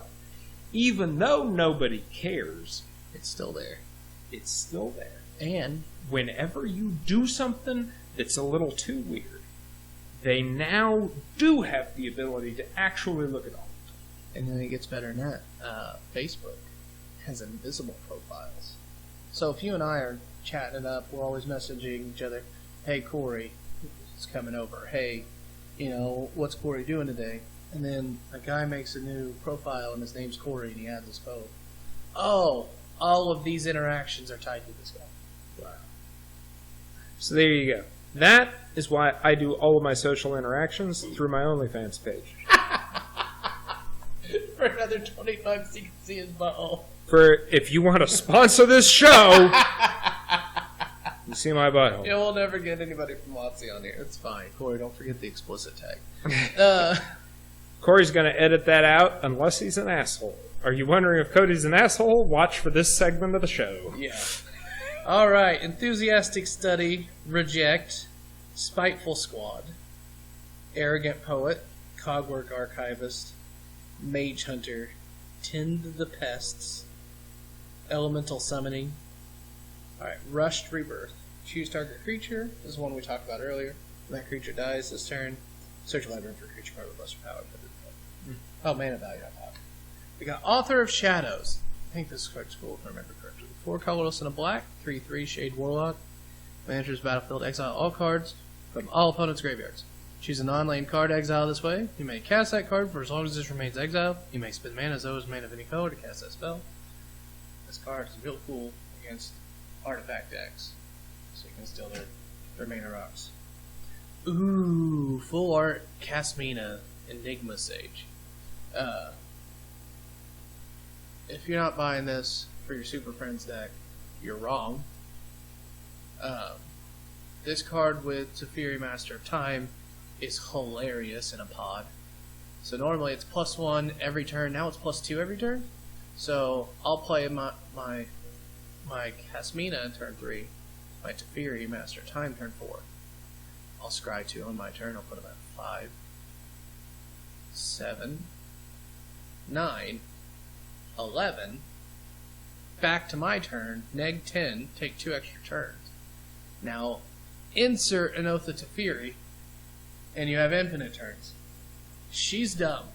even though nobody cares, It's still there. it's still there. And Whenever you do something that's a little too weird, they now do have the ability to actually look at all. then it gets better than that. Facebook has invisible profiles. So if you and I are chatting it up, we're always messaging each other, hey, Corey is coming over. Hey, what's Corey doing today? And then a guy makes a new profile and his name's Corey and he adds his phone. Oh, all of these interactions are tied to this guy. Wow. So there you go. That is why I do all of my social interactions through my OnlyFans page. For another 25 so you can see his butthole. For if you want to sponsor this show, you see my butthole. Yeah, we'll never get anybody from Watsy on here. It's fine. Corey, don't forget the explicit tag. Corey's going to edit that out unless he's an asshole. Are you wondering if Cody's an asshole? Watch for this segment of the show. Yeah. All right. Enthusiastic study, reject, spiteful squad, arrogant poet, cogwork archivist, mage hunter, tend the pests, elemental summoning. All right. Rushed rebirth. Choose target creature. This is one we talked about earlier. When that creature dies this turn, search a library for a creature card with lesser power. Oh, mana value, not power. We got Author of Shadows. I think this card's cool if I remember correctly. 4 colorless and a black, 3/3 Shade Warlock. When enters battlefield, exile all cards from all opponents' graveyards. Choose a non-lane card, exile this way. You may cast that card for as long as this remains exiled. You may spend mana as though it was mana of any color to cast that spell. This card is real cool against artifact decks, so you can steal their mana rocks. Ooh, full art Casmina Enigma Sage. If you're not buying this for your Super Friends deck, you're wrong. This card with Teferi Master of Time is hilarious in a pod. So normally it's +1 every turn. Now it's +2 every turn. So I'll play my Casmina in turn 3, my Teferi Master of Time turn 4. I'll scry 2 on my turn. I'll put them at 5, 7, 9, 11. Back to my turn. Neg 10. Take 2 extra turns. Now, insert an Oath of Teferi, and you have infinite turns. She's dumb.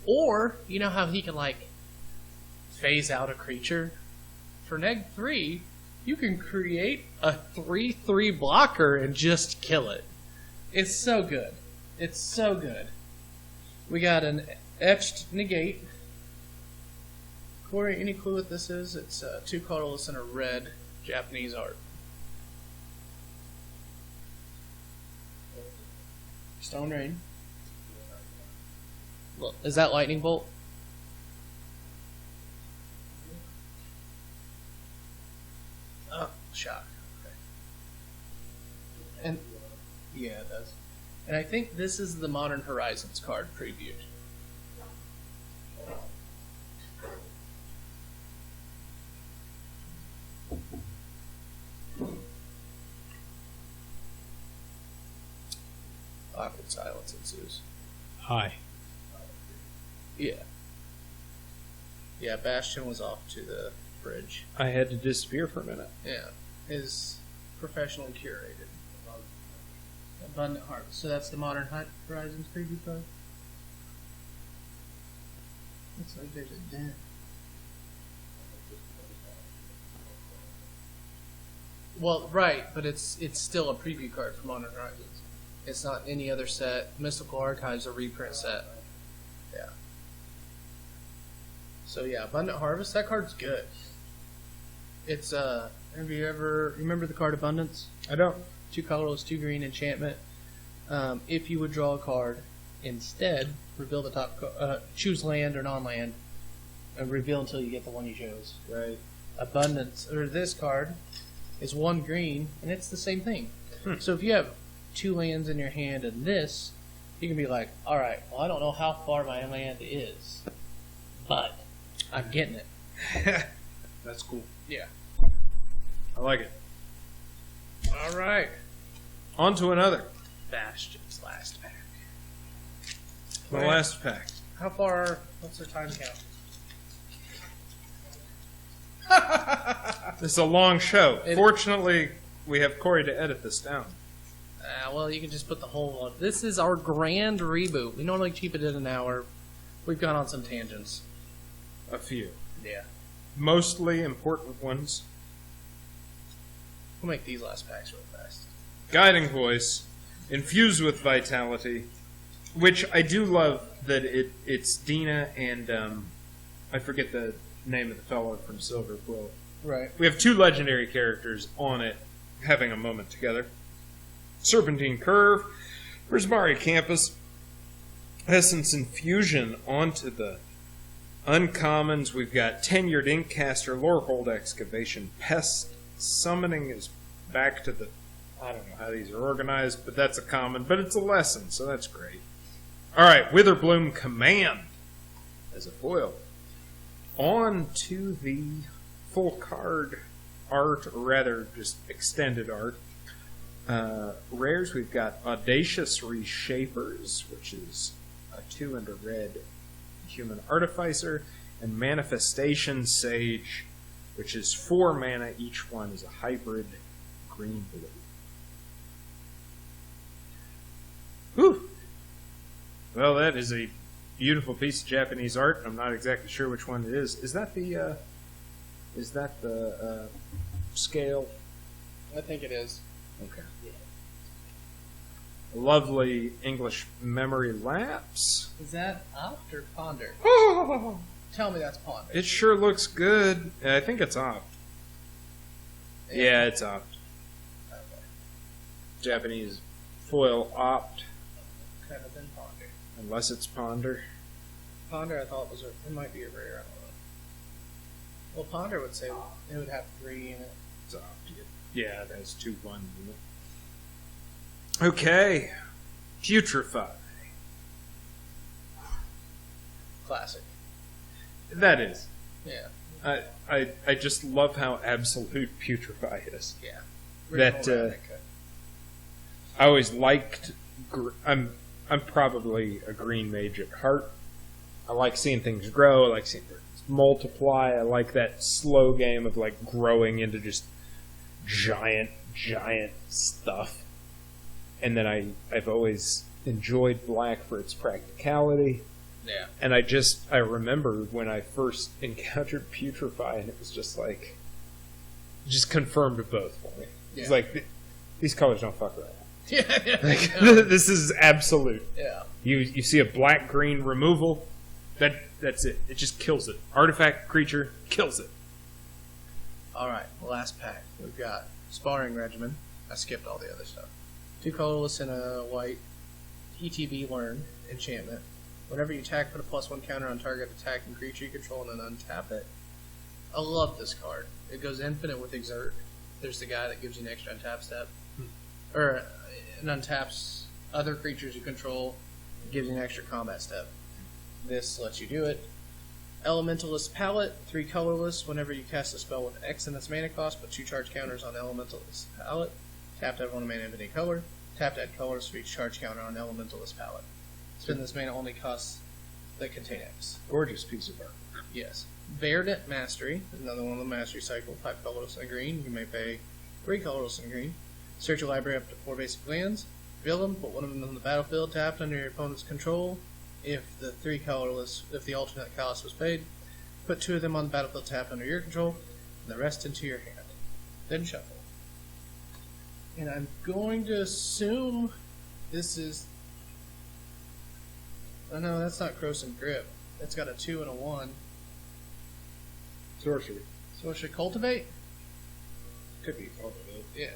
Or, you know how he can, phase out a creature? For Neg 3, you can create a 3/3 blocker and just kill it. It's so good. It's so good. We got an Etched Negate. Corey, any clue what this is? It's 2 colorless and a red Japanese art. Stone Rain. Well, is that Lightning Bolt? Oh, shock. Okay. And yeah, it does. And I think this is the Modern Horizons card previewed. Awkward silence ensues. Hi. Yeah. Yeah, Bastion was off to the fridge. I had to disappear for a minute. Yeah. His professional curated. Abundant Harvest. So that's the Modern Horizons preview card? Looks like there's a dent. Well, right, but it's still a preview card for Modern Horizons. It's not any other set. Mystical Archives a reprint set. Yeah. So yeah, Abundant Harvest, that card's good. It's have you ever remember the card Abundance? I don't. 2 colorless, 2 green enchantment. If you would draw a card, instead reveal the top choose land or non-land, and reveal until you get the one you chose. Right. Abundance, or this card, is 1 green, and it's the same thing. So if you have 2 lands in your hand and this, You can be like, all right, well, I don't know how far my land is, but I'm getting it. That's cool. Yeah. I like it. All right. On to another. Bastion's last pack. The Okay. last pack. How far? What's their time count? This is a long show. It- Fortunately, we have Corey to edit this down. Well, you can just put the whole one. This is our grand reboot. We normally keep it at an hour. We've gone on some tangents. A few. Yeah. Mostly important ones. We'll make these last packs real fast. Guiding voice, infused with vitality, which I do love that it's Dina and I forget the name of the fellow from Silver Quill. Right. We have two legendary characters on it having a moment together. Serpentine Curve, Prismari Campus, Essence Infusion onto the uncommons. We've got Tenured Inkcaster, Lorehold Excavation, Pest Summoning is back to the... I don't know how these are organized, but that's a common, but it's a lesson, so that's great. Alright, Witherbloom Command as a foil. On to the full card art, or rather just extended art. Rares, we've got Audacious Reshapers, which is a 2 and a red human artificer, and Manifestation Sage, which is 4 mana. Each one is a hybrid green-blue. Whew! Well, that is a beautiful piece of Japanese art. I'm not exactly sure which one it is. Is that the scale? I think it is. Okay. Lovely English memory lapse. Is that Opt or Ponder? Tell me that's Ponder. It sure looks good. I think it's Opt. Yeah, it's Opt. Okay. Japanese foil Opt, Kind of been Ponder. unless it's Ponder. Ponder, I thought it might be a rare. I don't know. Well, Ponder would say it would have 3 in it. It's Opt. Yeah, it has 2 1s in it. Okay. Putrefy. Classic. That is. Yeah. I just love how absolute Putrefy is. Yeah. That, I always liked. I'm probably a green mage at heart. I like seeing things grow. I like seeing things multiply. I like that slow game of like growing into just giant stuff. And then I've always enjoyed black for its practicality. Yeah. And I remember when I first encountered Putrefy, and it was just like, just confirmed both for me. Yeah. It's like, these colors don't fuck around. Yeah. Like, this is absolute. Yeah. You see a black-green removal, that's it. It just kills it. Artifact creature kills it. All right. Last pack. We've got Sparring Regimen. I skipped all the other stuff. 2 colorless and a white. ETB Learn enchantment. Whenever you attack, put a +1 counter on target attacking creature you control and then untap it. I love this card. It goes infinite with Exert. There's the guy that gives you an extra untap step. Or it untaps other creatures you control, gives you an extra combat step. This lets you do it. Elementalist Palette, 3 colorless. Whenever you cast a spell with X in its mana cost, put 2 charge counters on Elementalist Palette. Tap to add 1 mana of any color. Tap to add colors for each charge counter on Elementalist Palette. Spend this mana only costs that contain X. Gorgeous piece of art. Yes. Verdant Mastery is another one of the Mastery Cycle. 5 colorless and green. You may pay 3 colorless and green. Search your library up to 4 basic lands. Reveal them. Put one of them on the battlefield tapped under your opponent's control. If the alternate cost was paid, put 2 of them on the battlefield tapped under your control, and the rest into your hand. Then shuffle. And I'm going to assume this is... Oh no, that's not Croson Grip. It's got a 2 and a 1. Sorcery. So it should Cultivate? Could be cultivate. Yeah.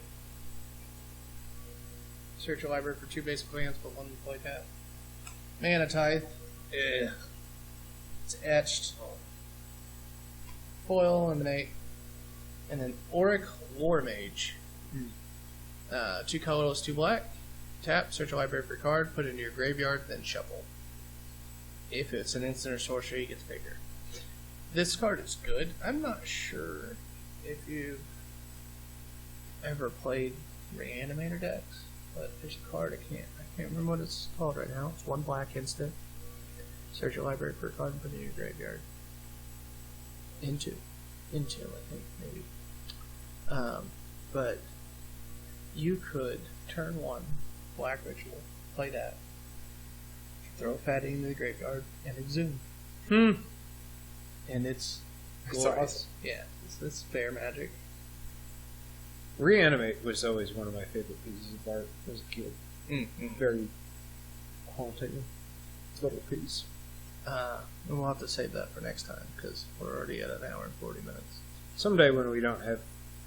Search your library for 2 basic lands, put 1 in play tap. Mana Tithe. Yeah. It's etched. Foil, eliminate. And then Auric War Mage. 2 colorless, 2 black. Tap, search a library for a card, put it into your graveyard, then shuffle. If it's an instant or sorcery, it gets bigger. This card is good. I'm not sure if you've ever played Reanimator decks, but there's a card I can't remember what it's called right now. It's 1 black instant. Search your library for a card and put it in your graveyard. Ensue, I think maybe. But you could turn 1 black ritual, play that, throw a fatty into the graveyard, and exhume. And it's glorious. Awesome. Yeah, it's fair magic. Reanimate was always one of my favorite pieces of art as a kid. Very haunting little piece. And we'll have to save that for next time because we're already at 1 hour and 40 minutes. Someday when we don't have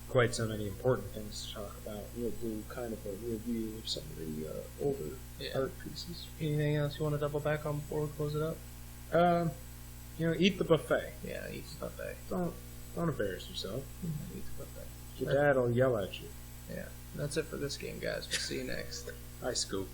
quite so many important things to talk about, we'll do kind of a review of some of the older art pieces. Anything else you want to double back on before we close it up? Eat the buffet. Yeah, eat the buffet. Don't embarrass yourself. Eat the buffet. Your dad will yell at you. Yeah, that's it for this game, guys. We'll see you next. iScoop.